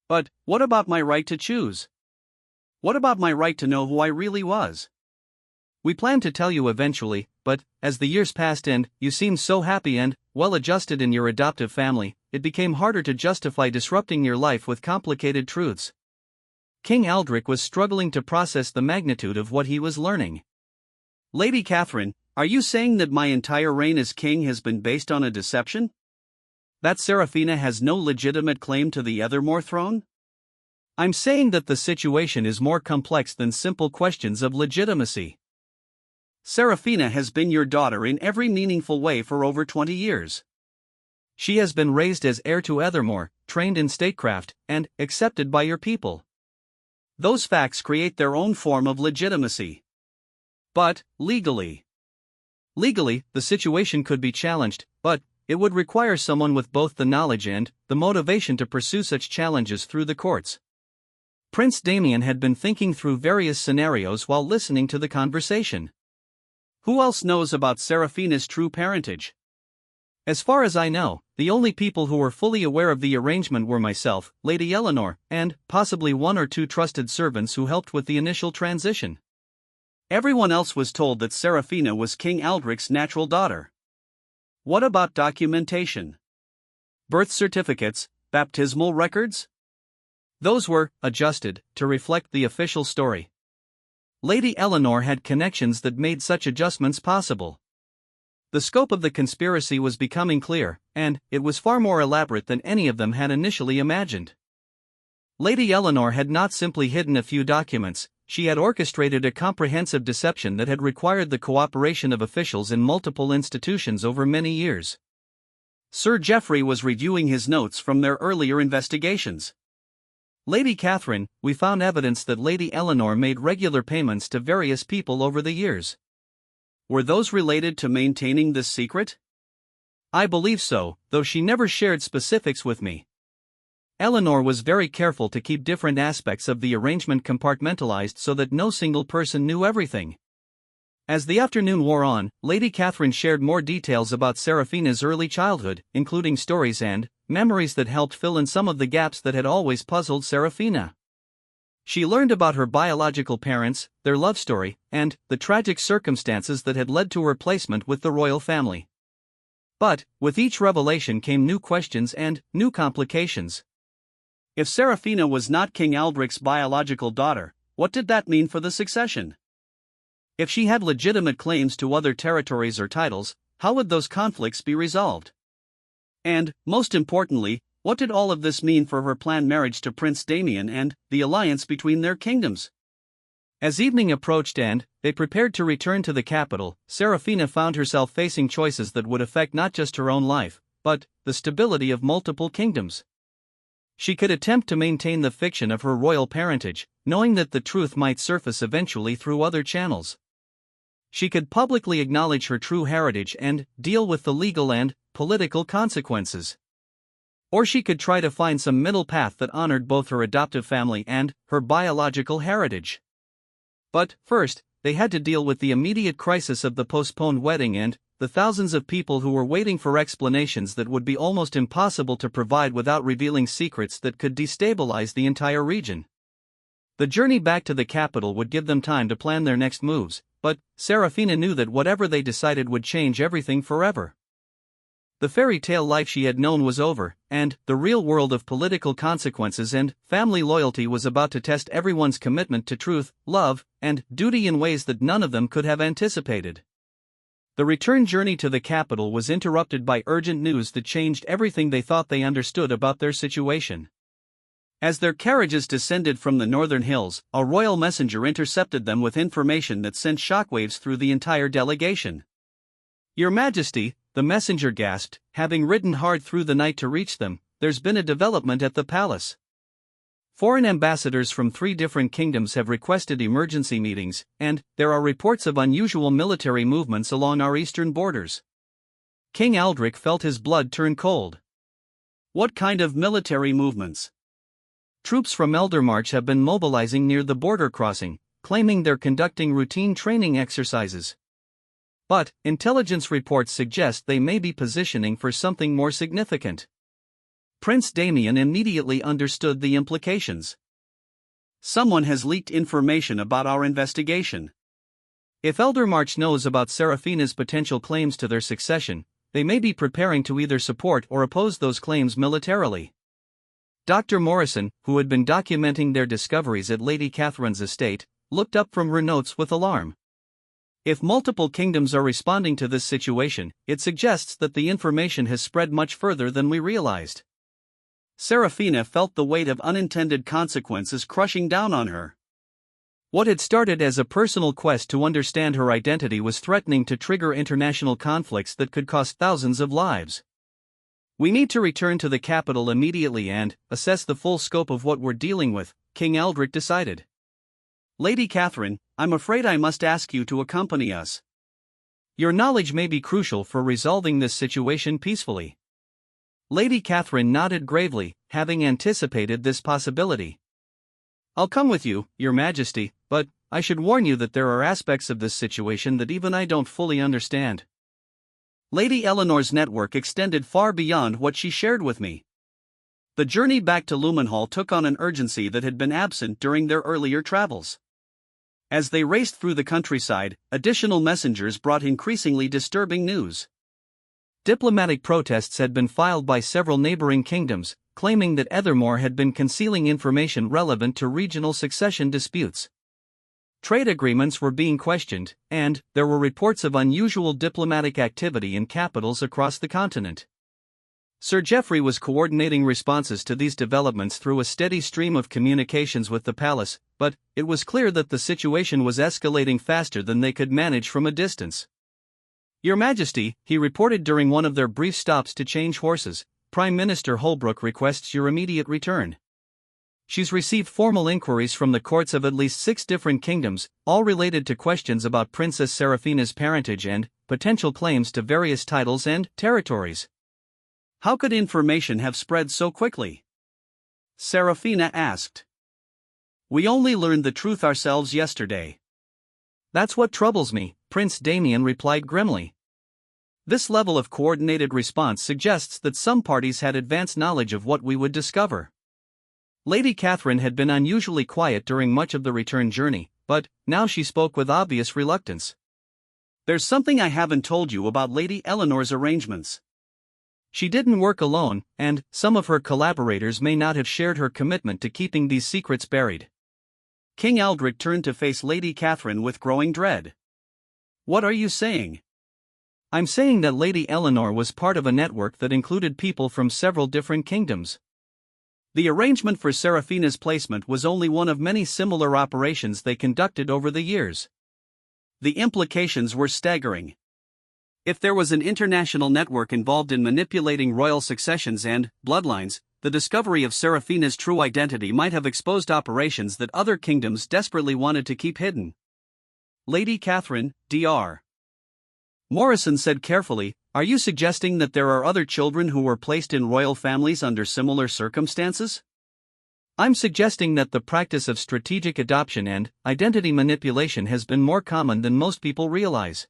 But what about my right to choose? What about my right to know who I really was? We planned to tell you eventually, but, as the years passed and you seemed so happy and well-adjusted in your adoptive family, it became harder to justify disrupting your life with complicated truths. King Aldrich was struggling to process the magnitude of what he was learning. Lady Catherine, are you saying that my entire reign as king has been based on a deception? That Seraphina has no legitimate claim to the Ethermore throne? I'm saying that the situation is more complex than simple questions of legitimacy. Seraphina has been your daughter in every meaningful way for over 20 years. She has been raised as heir to Ethermore, trained in statecraft, and accepted by your people. Those facts create their own form of legitimacy. But, legally, the situation could be challenged, but it would require someone with both the knowledge and the motivation to pursue such challenges through the courts. Prince Damien had been thinking through various scenarios while listening to the conversation. Who else knows about Seraphina's true parentage? As far as I know, the only people who were fully aware of the arrangement were myself, Lady Eleanor, and possibly 1 or 2 trusted servants who helped with the initial transition. Everyone else was told that Seraphina was King Aldrich's natural daughter. What about documentation? Birth certificates, baptismal records? Those were adjusted to reflect the official story. Lady Eleanor had connections that made such adjustments possible. The scope of the conspiracy was becoming clear, and it was far more elaborate than any of them had initially imagined. Lady Eleanor had not simply hidden a few documents, she had orchestrated a comprehensive deception that had required the cooperation of officials in multiple institutions over many years. Sir Geoffrey was reviewing his notes from their earlier investigations. Lady Catherine, we found evidence that Lady Eleanor made regular payments to various people over the years. Were those related to maintaining this secret? I believe so, though she never shared specifics with me. Eleanor was very careful to keep different aspects of the arrangement compartmentalized so that no single person knew everything. As the afternoon wore on, Lady Catherine shared more details about Seraphina's early childhood, including stories and memories that helped fill in some of the gaps that had always puzzled Seraphina. She learned about her biological parents, their love story, and the tragic circumstances that had led to her placement with the royal family. But, with each revelation came new questions and new complications. If Seraphina was not King Aldrich's biological daughter, what did that mean for the succession? If she had legitimate claims to other territories or titles, how would those conflicts be resolved? And, most importantly, what did all of this mean for her planned marriage to Prince Damien and the alliance between their kingdoms? As evening approached and they prepared to return to the capital, Seraphina found herself facing choices that would affect not just her own life, but the stability of multiple kingdoms. She could attempt to maintain the fiction of her royal parentage, knowing that the truth might surface eventually through other channels. She could publicly acknowledge her true heritage and deal with the legal and political consequences. Or she could try to find some middle path that honored both her adoptive family and her biological heritage. But, first, they had to deal with the immediate crisis of the postponed wedding and the thousands of people who were waiting for explanations that would be almost impossible to provide without revealing secrets that could destabilize the entire region. The journey back to the capital would give them time to plan their next moves, but Serafina knew that whatever they decided would change everything forever. The fairy tale life she had known was over, and the real world of political consequences and family loyalty was about to test everyone's commitment to truth, love, and duty in ways that none of them could have anticipated. The return journey to the capital was interrupted by urgent news that changed everything they thought they understood about their situation. As their carriages descended from the northern hills, a royal messenger intercepted them with information that sent shockwaves through the entire delegation. "Your Majesty," the messenger gasped, having ridden hard through the night to reach them, "there's been a development at the palace. Foreign ambassadors from 3 different kingdoms have requested emergency meetings, and there are reports of unusual military movements along our eastern borders." King Aldrich felt his blood turn cold. "What kind of military movements?" "Troops from Eldermarch have been mobilizing near the border crossing, claiming they're conducting routine training exercises. But intelligence reports suggest they may be positioning for something more significant." Prince Damien immediately understood the implications. "Someone has leaked information about our investigation. If Eldermarch knows about Serafina's potential claims to their succession, they may be preparing to either support or oppose those claims militarily." Dr. Morrison, who had been documenting their discoveries at Lady Catherine's estate, looked up from her notes with alarm. "If multiple kingdoms are responding to this situation, it suggests that the information has spread much further than we realized." Serafina felt the weight of unintended consequences crushing down on her. What had started as a personal quest to understand her identity was threatening to trigger international conflicts that could cost thousands of lives. "We need to return to the capital immediately and assess the full scope of what we're dealing with," King Aldrich decided. "Lady Catherine, I'm afraid I must ask you to accompany us. Your knowledge may be crucial for resolving this situation peacefully." Lady Catherine nodded gravely, having anticipated this possibility. "I'll come with you, Your Majesty, but I should warn you that there are aspects of this situation that even I don't fully understand. Lady Eleanor's network extended far beyond what she shared with me." The journey back to Lumenhall took on an urgency that had been absent during their earlier travels. As they raced through the countryside, additional messengers brought increasingly disturbing news. Diplomatic protests had been filed by several neighboring kingdoms, claiming that Ethermore had been concealing information relevant to regional succession disputes. Trade agreements were being questioned, and there were reports of unusual diplomatic activity in capitals across the continent. Sir Geoffrey was coordinating responses to these developments through a steady stream of communications with the palace, but it was clear that the situation was escalating faster than they could manage from a distance. "Your Majesty," he reported during one of their brief stops to change horses, "Prime Minister Holbrook requests your immediate return. She's received formal inquiries from the courts of at least 6 different kingdoms, all related to questions about Princess Serafina's parentage and potential claims to various titles and territories." "How could information have spread so quickly?" Serafina asked. "We only learned the truth ourselves yesterday." "That's what troubles me," Prince Damien replied grimly. "This level of coordinated response suggests that some parties had advance knowledge of what we would discover." Lady Catherine had been unusually quiet during much of the return journey, but now she spoke with obvious reluctance. "There's something I haven't told you about Lady Eleanor's arrangements. She didn't work alone, and some of her collaborators may not have shared her commitment to keeping these secrets buried." King Aldrich turned to face Lady Catherine with growing dread. "What are you saying?" "I'm saying that Lady Eleanor was part of a network that included people from several different kingdoms. The arrangement for Serafina's placement was only one of many similar operations they conducted over the years." The implications were staggering. If there was an international network involved in manipulating royal successions and bloodlines, the discovery of Serafina's true identity might have exposed operations that other kingdoms desperately wanted to keep hidden. Lady Catherine, Dr. Morrison said carefully, "Are you suggesting that there are other children who were placed in royal families under similar circumstances?" I'm suggesting that the practice of strategic adoption and identity manipulation has been more common than most people realize.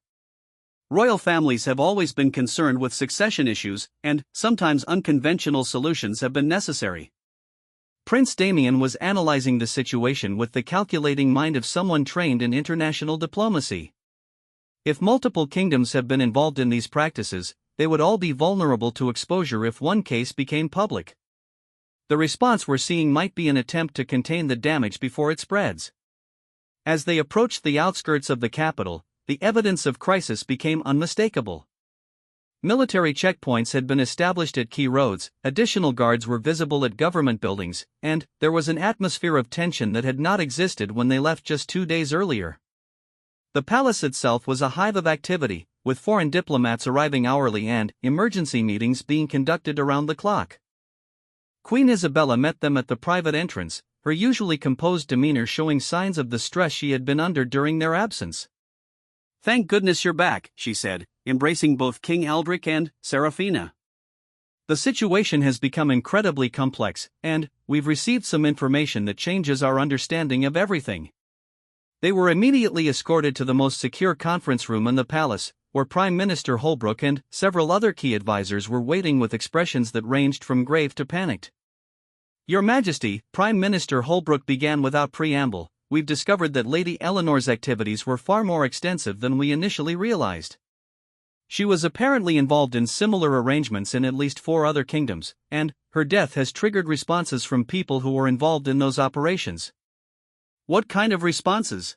Royal families have always been concerned with succession issues, and sometimes unconventional solutions have been necessary. Prince Damien was analyzing the situation with the calculating mind of someone trained in international diplomacy. If multiple kingdoms have been involved in these practices, they would all be vulnerable to exposure if one case became public. The response we're seeing might be an attempt to contain the damage before it spreads. As they approached the outskirts of the capital, the evidence of crisis became unmistakable. Military checkpoints had been established at key roads, additional guards were visible at government buildings, and there was an atmosphere of tension that had not existed when they left just 2 days earlier. The palace itself was a hive of activity, with foreign diplomats arriving hourly and emergency meetings being conducted around the clock. Queen Isabella met them at the private entrance, her usually composed demeanor showing signs of the stress she had been under during their absence. "Thank goodness you're back," she said, embracing both King Aldrich and Serafina. "The situation has become incredibly complex, and we've received some information that changes our understanding of everything." They were immediately escorted to the most secure conference room in the palace, where Prime Minister Holbrooke and several other key advisors were waiting with expressions that ranged from grave to panicked. "Your Majesty," Prime Minister Holbrooke began without preamble, "we've discovered that Lady Eleanor's activities were far more extensive than we initially realized. She was apparently involved in similar arrangements in at least 4 other kingdoms, and her death has triggered responses from people who were involved in those operations." "What kind of responses?"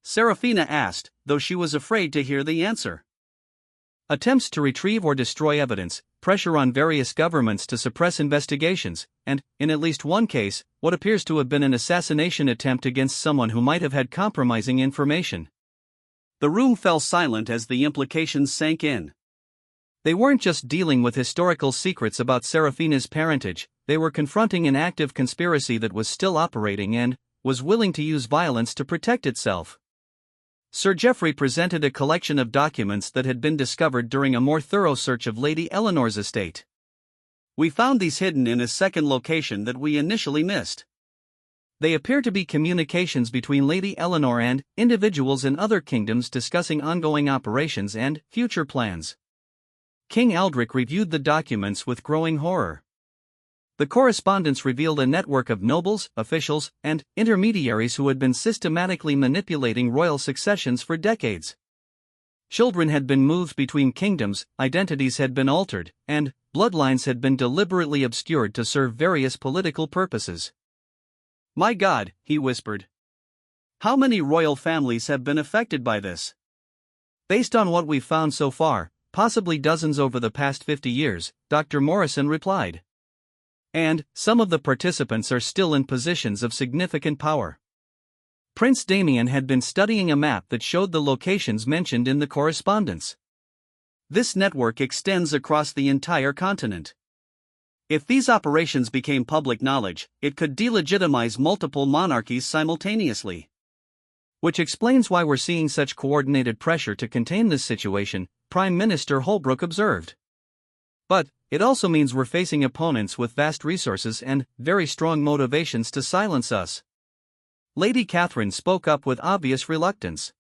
Serafina asked, though she was afraid to hear the answer. "Attempts to retrieve or destroy evidence, pressure on various governments to suppress investigations, and, in at least one case, what appears to have been an assassination attempt against someone who might have had compromising information." The room fell silent as the implications sank in. They weren't just dealing with historical secrets about Serafina's parentage, they were confronting an active conspiracy that was still operating and was willing to use violence to protect itself. Sir Geoffrey presented a collection of documents that had been discovered during a more thorough search of Lady Eleanor's estate. "We found these hidden in a second location that we initially missed. They appear to be communications between Lady Eleanor and individuals in other kingdoms discussing ongoing operations and future plans." King Aldrich reviewed the documents with growing horror. The correspondence revealed a network of nobles, officials, and intermediaries who had been systematically manipulating royal successions for decades. Children had been moved between kingdoms, identities had been altered, and bloodlines had been deliberately obscured to serve various political purposes. "My God," he whispered. "How many royal families have been affected by this?" "Based on what we've found so far, possibly dozens over the past 50 years, Dr. Morrison replied. And some of the participants are still in positions of significant power." Prince Damien had been studying a map that showed the locations mentioned in the correspondence. "This network extends across the entire continent. If these operations became public knowledge, it could delegitimize multiple monarchies simultaneously." "Which explains why we're seeing such coordinated pressure to contain this situation," Prime Minister Holbrooke observed. "But it also means we're facing opponents with vast resources and very strong motivations to silence us." Lady Catherine spoke up with obvious reluctance.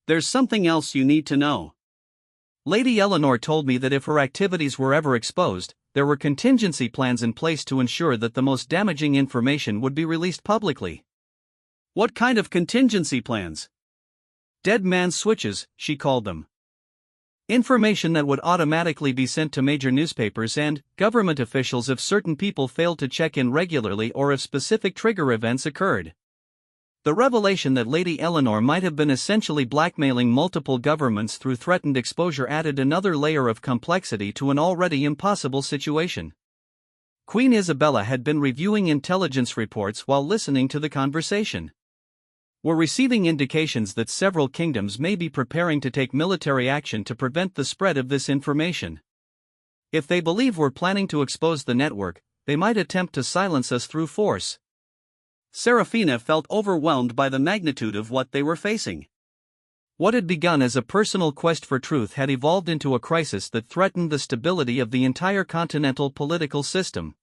"There's something else you need to know. Lady Eleanor told me that if her activities were ever exposed, there were contingency plans in place to ensure that the most damaging information would be released publicly." "What kind of contingency plans?" "Dead man's switches," she called them. Information that would automatically be sent to major newspapers and government officials if certain people failed to check in regularly or if specific trigger events occurred. The revelation that Lady Eleanor might have been essentially blackmailing multiple governments through threatened exposure added another layer of complexity to an already impossible situation. Queen Isabella had been reviewing intelligence reports while listening to the conversation. "We're receiving indications that several kingdoms may be preparing to take military action to prevent the spread of this information. If they believe we're planning to expose the network, they might attempt to silence us through force." Serafina felt overwhelmed by the magnitude of what they were facing. What had begun as a personal quest for truth had evolved into a crisis that threatened the stability of the entire continental political system.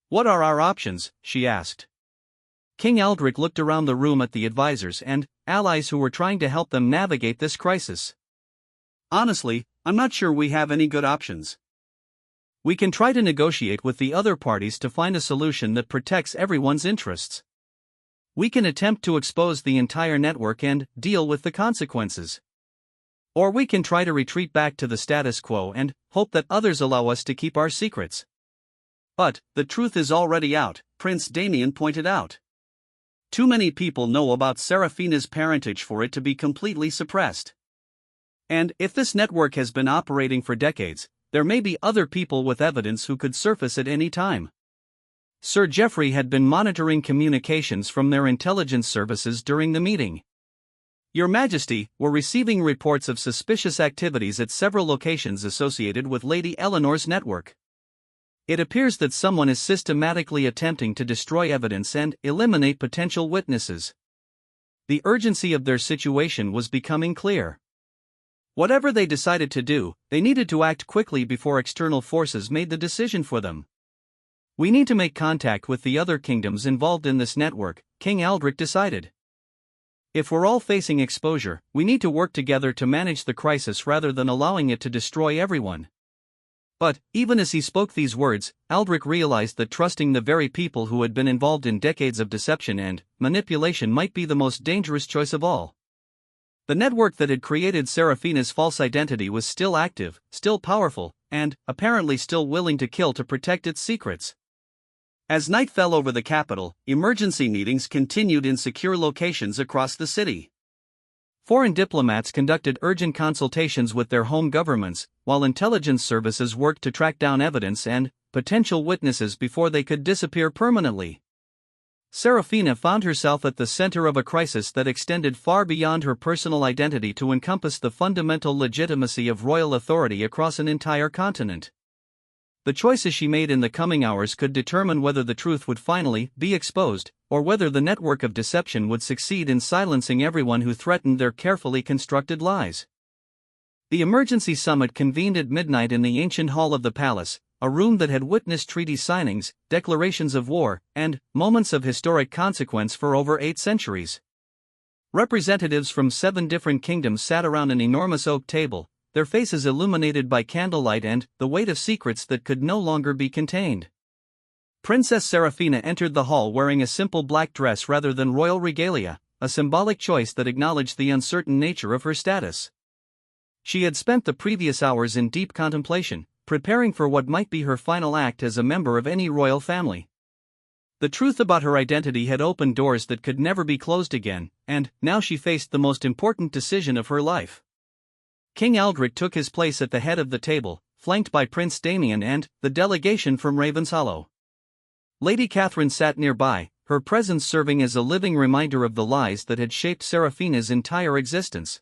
"What are our options?" she asked. King Aldrich looked around the room at the advisors and allies who were trying to help them navigate this crisis. "Honestly, I'm not sure we have any good options. We can try to negotiate with the other parties to find a solution that protects everyone's interests. We can attempt to expose the entire network and deal with the consequences. Or we can try to retreat back to the status quo and hope that others allow us to keep our secrets." "But the truth is already out," Prince Damien pointed out. "Too many people know about Serafina's parentage for it to be completely suppressed. And if this network has been operating for decades, there may be other people with evidence who could surface at any time." Sir Geoffrey had been monitoring communications from their intelligence services during the meeting. "Your Majesty, we're receiving reports of suspicious activities at several locations associated with Lady Eleanor's network. It appears that someone is systematically attempting to destroy evidence and eliminate potential witnesses." The urgency of their situation was becoming clear. Whatever they decided to do, they needed to act quickly before external forces made the decision for them. "We need to make contact with the other kingdoms involved in this network," King Aldrich decided. "If we're all facing exposure, we need to work together to manage the crisis rather than allowing it to destroy everyone." But, even as he spoke these words, Aldrich realized that trusting the very people who had been involved in decades of deception and manipulation might be the most dangerous choice of all. The network that had created Serafina's false identity was still active, still powerful, and, apparently still willing to kill to protect its secrets. As night fell over the capital, emergency meetings continued in secure locations across the city. Foreign diplomats conducted urgent consultations with their home governments, while intelligence services worked to track down evidence and potential witnesses before they could disappear permanently. Serafina found herself at the center of a crisis that extended far beyond her personal identity to encompass the fundamental legitimacy of royal authority across an entire continent. The choices she made in the coming hours could determine whether the truth would finally be exposed, or whether the network of deception would succeed in silencing everyone who threatened their carefully constructed lies. The emergency summit convened at midnight in the ancient hall of the palace, a room that had witnessed treaty signings, declarations of war, and moments of historic consequence for over 8 centuries. Representatives from 7 different kingdoms sat around an enormous oak table, their faces illuminated by candlelight and the weight of secrets that could no longer be contained. Princess Serafina entered the hall wearing a simple black dress rather than royal regalia, a symbolic choice that acknowledged the uncertain nature of her status. She had spent the previous hours in deep contemplation, preparing for what might be her final act as a member of any royal family. The truth about her identity had opened doors that could never be closed again, and now she faced the most important decision of her life. King Aldrich took his place at the head of the table, flanked by Prince Damien and the delegation from Ravenshollow. Lady Catherine sat nearby, her presence serving as a living reminder of the lies that had shaped Serafina's entire existence.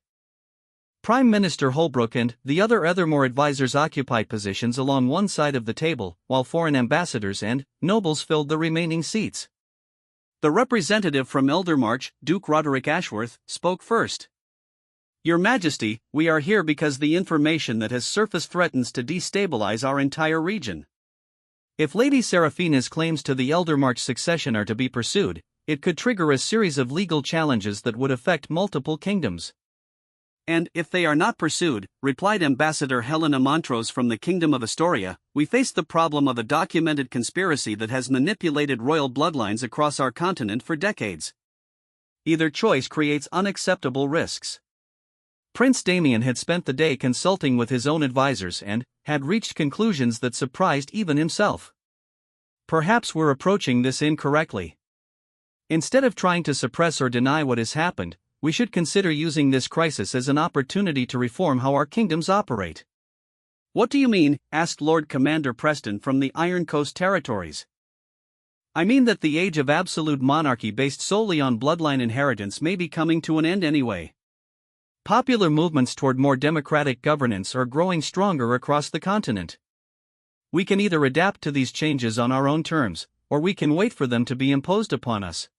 Prime Minister Holbrook and the other more advisors occupied positions along one side of the table, while foreign ambassadors and nobles filled the remaining seats. The representative from Eldermarch, Duke Roderick Ashworth, spoke first. "Your Majesty, we are here because the information that has surfaced threatens to destabilize our entire region. If Lady Serafina's claims to the Eldermarch succession are to be pursued, it could trigger a series of legal challenges that would affect multiple kingdoms." "And if they are not pursued," replied Ambassador Helena Montrose from the Kingdom of Astoria, "we face the problem of a documented conspiracy that has manipulated royal bloodlines across our continent for decades. Either choice creates unacceptable risks." Prince Damien had spent the day consulting with his own advisors and had reached conclusions that surprised even himself. "Perhaps we're approaching this incorrectly. Instead of trying to suppress or deny what has happened, we should consider using this crisis as an opportunity to reform how our kingdoms operate." "What do you mean?" asked Lord Commander Preston from the Iron Coast territories. "I mean that the age of absolute monarchy based solely on bloodline inheritance may be coming to an end anyway. Popular movements toward more democratic governance are growing stronger across the continent. We can either adapt to these changes on our own terms, or we can wait for them to be imposed upon us."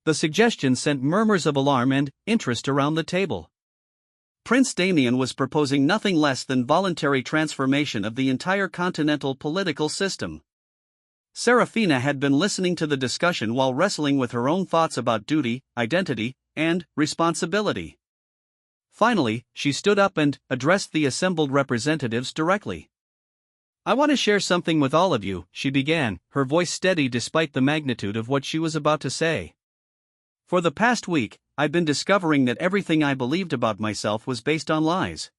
The suggestion sent murmurs of alarm and interest around the table. Prince Damien was proposing nothing less than voluntary transformation of the entire continental political system. Serafina had been listening to the discussion while wrestling with her own thoughts about duty, identity, and responsibility. Finally, she stood up and addressed the assembled representatives directly. "I want to share something with all of you," she began, her voice steady despite the magnitude of what she was about to say. "For the past week, I've been discovering that everything I believed about myself was based on lies.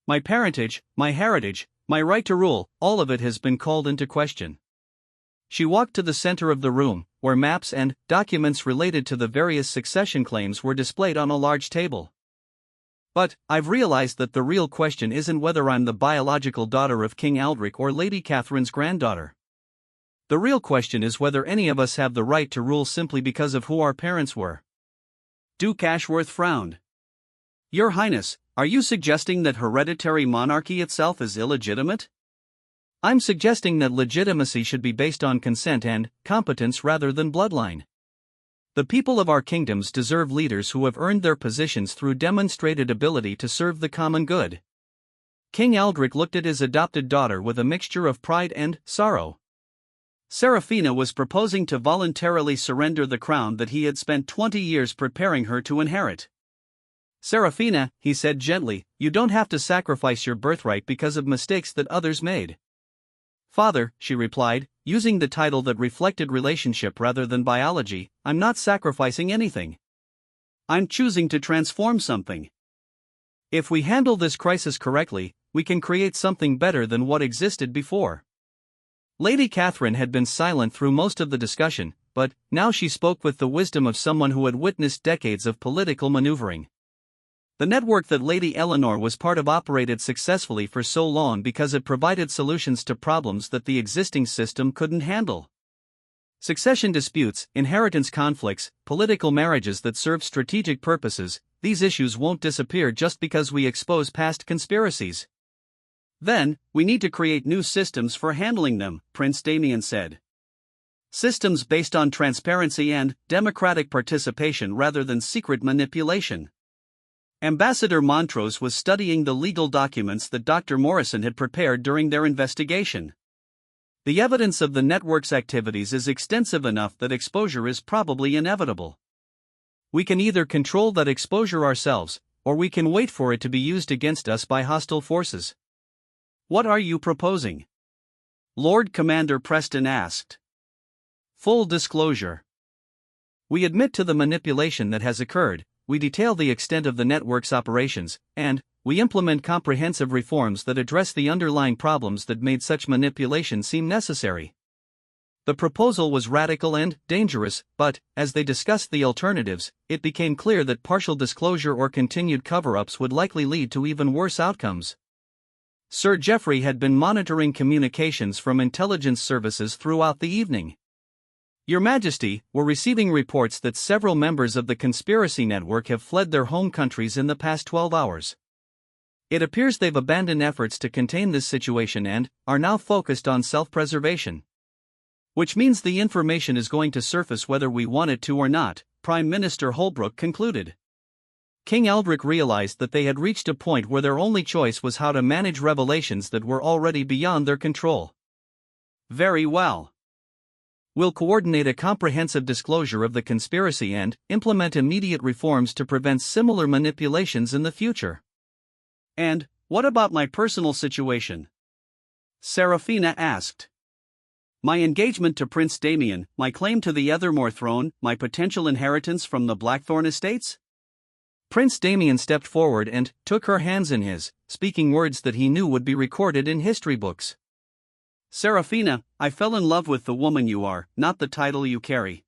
My parentage, my heritage, my right to rule, all of it has been called into question." She walked to the center of the room, where maps and documents related to the various succession claims were displayed on a large table. "But I've realized that the real question isn't whether I'm the biological daughter of King Aldrich or Lady Catherine's granddaughter. The real question is whether any of us have the right to rule simply because of who our parents were." Duke Ashworth frowned. "Your Highness, are you suggesting that hereditary monarchy itself is illegitimate?" "I'm suggesting that legitimacy should be based on consent and competence rather than bloodline. The people of our kingdoms deserve leaders who have earned their positions through demonstrated ability to serve the common good." King Aldrich looked at his adopted daughter with a mixture of pride and sorrow. Serafina was proposing to voluntarily surrender the crown that he had spent 20 years preparing her to inherit. "Serafina," he said gently, "you don't have to sacrifice your birthright because of mistakes that others made." "Father," she replied, using the title that reflected relationship rather than biology, "I'm not sacrificing anything. I'm choosing to transform something. If we handle this crisis correctly, we can create something better than what existed before." Lady Catherine had been silent through most of the discussion, but now she spoke with the wisdom of someone who had witnessed decades of political maneuvering. The network that Lady Eleanor was part of operated successfully for so long because it provided solutions to problems that the existing system couldn't handle. Succession disputes, inheritance conflicts, political marriages that serve strategic purposes, these issues won't disappear just because we expose past conspiracies. "Then, we need to create new systems for handling them," Prince Damien said. "Systems based on transparency and democratic participation rather than secret manipulation." Ambassador Montrose was studying the legal documents that Dr. Morrison had prepared during their investigation. "The evidence of the network's activities is extensive enough that exposure is probably inevitable. We can either control that exposure ourselves, or we can wait for it to be used against us by hostile forces." "What are you proposing?" Lord Commander Preston asked. "Full disclosure. We admit to the manipulation that has occurred, we detail the extent of the network's operations, and we implement comprehensive reforms that address the underlying problems that made such manipulation seem necessary." The proposal was radical and dangerous, but, as they discussed the alternatives, it became clear that partial disclosure or continued cover-ups would likely lead to even worse outcomes. Sir Geoffrey had been monitoring communications from intelligence services throughout the evening. "Your Majesty, we're receiving reports that several members of the conspiracy network have fled their home countries in the past 12 hours. It appears they've abandoned efforts to contain this situation and are now focused on self-preservation. Which means the information is going to surface whether we want it to or not," Prime Minister Holbrook concluded. King Aldrich realized that they had reached a point where their only choice was how to manage revelations that were already beyond their control. "Very well. We'll coordinate a comprehensive disclosure of the conspiracy and implement immediate reforms to prevent similar manipulations in the future." "And what about my personal situation?" Serafina asked. "My engagement to Prince Damien, my claim to the Ethermore throne, my potential inheritance from the Blackthorn estates?" Prince Damien stepped forward and took her hands in his, speaking words that he knew would be recorded in history books. "Serafina, I fell in love with the woman you are, not the title you carry.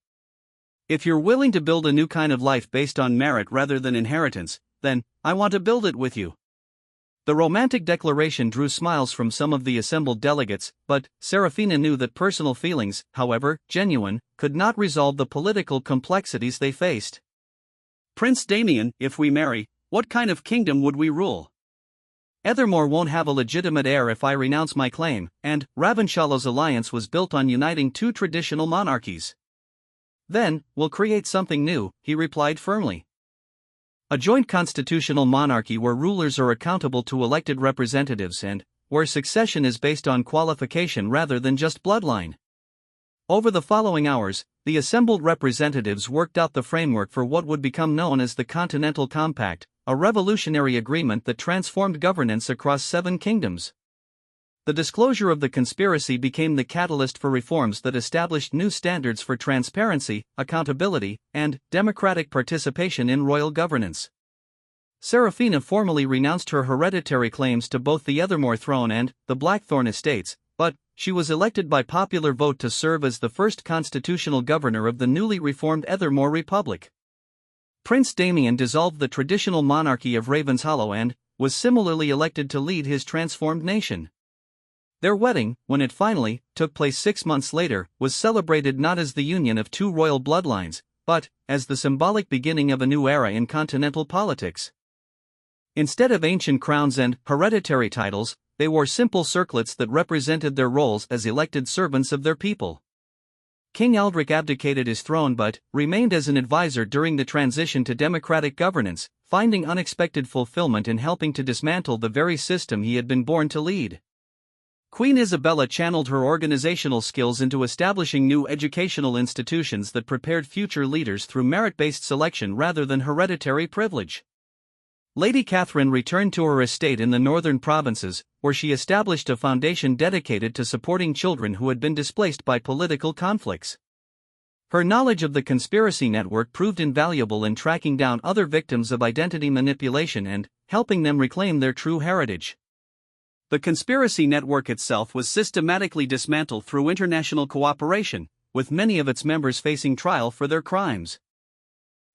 If you're willing to build a new kind of life based on merit rather than inheritance, then I want to build it with you." The romantic declaration drew smiles from some of the assembled delegates, but Serafina knew that personal feelings, however genuine, could not resolve the political complexities they faced. "Prince Damien, if we marry, what kind of kingdom would we rule? Ethermore won't have a legitimate heir if I renounce my claim, and Ravensshallow's alliance was built on uniting two traditional monarchies. Then, we'll create something new," he replied firmly. A joint constitutional monarchy where rulers are accountable to elected representatives and where succession is based on qualification rather than just bloodline. Over the following hours, the assembled representatives worked out the framework for what would become known as the Continental Compact, a revolutionary agreement that transformed governance across 7 kingdoms. The disclosure of the conspiracy became the catalyst for reforms that established new standards for transparency, accountability, and democratic participation in royal governance. Serafina formally renounced her hereditary claims to both the Ethermore throne and the Blackthorn estates, but she was elected by popular vote to serve as the first constitutional governor of the newly reformed Ethermore Republic. Prince Damien dissolved the traditional monarchy of Ravenshollow and was similarly elected to lead his transformed nation. Their wedding, when it finally took place 6 months later, was celebrated not as the union of 2 royal bloodlines, but as the symbolic beginning of a new era in continental politics. Instead of ancient crowns and hereditary titles, they wore simple circlets that represented their roles as elected servants of their people. King Aldric abdicated his throne but remained as an advisor during the transition to democratic governance, finding unexpected fulfillment in helping to dismantle the very system he had been born to lead. Queen Isabella channeled her organizational skills into establishing new educational institutions that prepared future leaders through merit-based selection rather than hereditary privilege. Lady Catherine returned to her estate in the northern provinces, where she established a foundation dedicated to supporting children who had been displaced by political conflicts. Her knowledge of the conspiracy network proved invaluable in tracking down other victims of identity manipulation and helping them reclaim their true heritage. The conspiracy network itself was systematically dismantled through international cooperation, with many of its members facing trial for their crimes.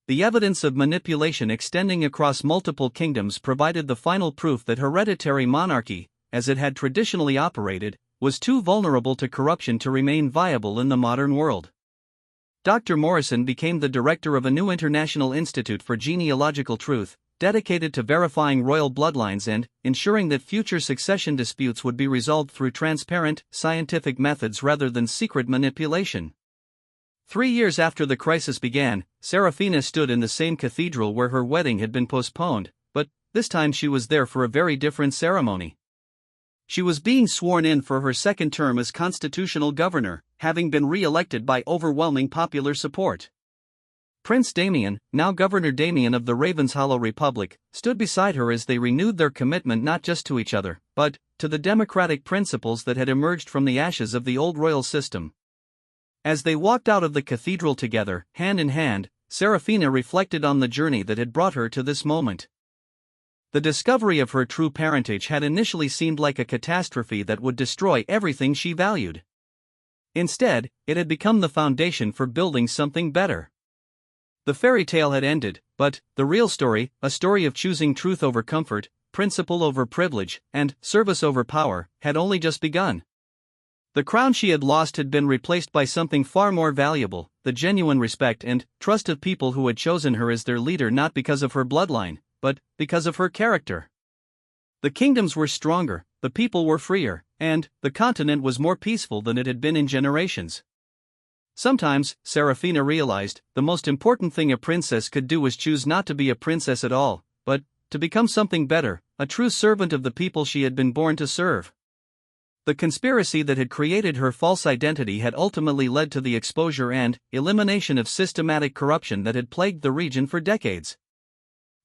The evidence of manipulation extending across multiple kingdoms provided the final proof that hereditary monarchy, as it had traditionally operated, was too vulnerable to corruption to remain viable in the modern world. Dr. Morrison became the director of a new international institute for genealogical truth, dedicated to verifying royal bloodlines and ensuring that future succession disputes would be resolved through transparent, scientific methods rather than secret manipulation. 3 years after the crisis began, Serafina stood in the same cathedral where her wedding had been postponed, but this time she was there for a very different ceremony. She was being sworn in for her second term as constitutional governor, having been re-elected by overwhelming popular support. Prince Damien, now Governor Damien of the Ravenshollow Republic, stood beside her as they renewed their commitment not just to each other, but to the democratic principles that had emerged from the ashes of the old royal system. As they walked out of the cathedral together, hand in hand, Serafina reflected on the journey that had brought her to this moment. The discovery of her true parentage had initially seemed like a catastrophe that would destroy everything she valued. Instead, it had become the foundation for building something better. The fairy tale had ended, but the real story, a story of choosing truth over comfort, principle over privilege, and service over power, had only just begun. The crown she had lost had been replaced by something far more valuable, the genuine respect and trust of people who had chosen her as their leader not because of her bloodline, but because of her character. The kingdoms were stronger, the people were freer, and the continent was more peaceful than it had been in generations. Sometimes, Serafina realized, the most important thing a princess could do was choose not to be a princess at all, but to become something better, a true servant of the people she had been born to serve. The conspiracy that had created her false identity had ultimately led to the exposure and elimination of systematic corruption that had plagued the region for decades.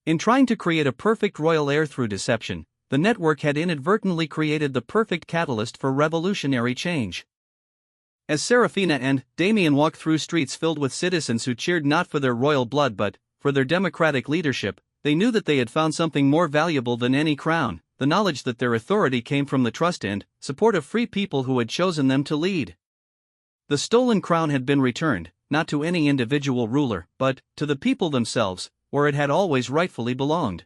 In trying to create a perfect royal heir through deception, the network had inadvertently created the perfect catalyst for revolutionary change. As Serafina and Damien walked through streets filled with citizens who cheered not for their royal blood but for their democratic leadership, they knew that they had found something more valuable than any crown, the knowledge that their authority came from the trust and support of free people who had chosen them to lead. The stolen crown had been returned, not to any individual ruler, but to the people themselves, where it had always rightfully belonged.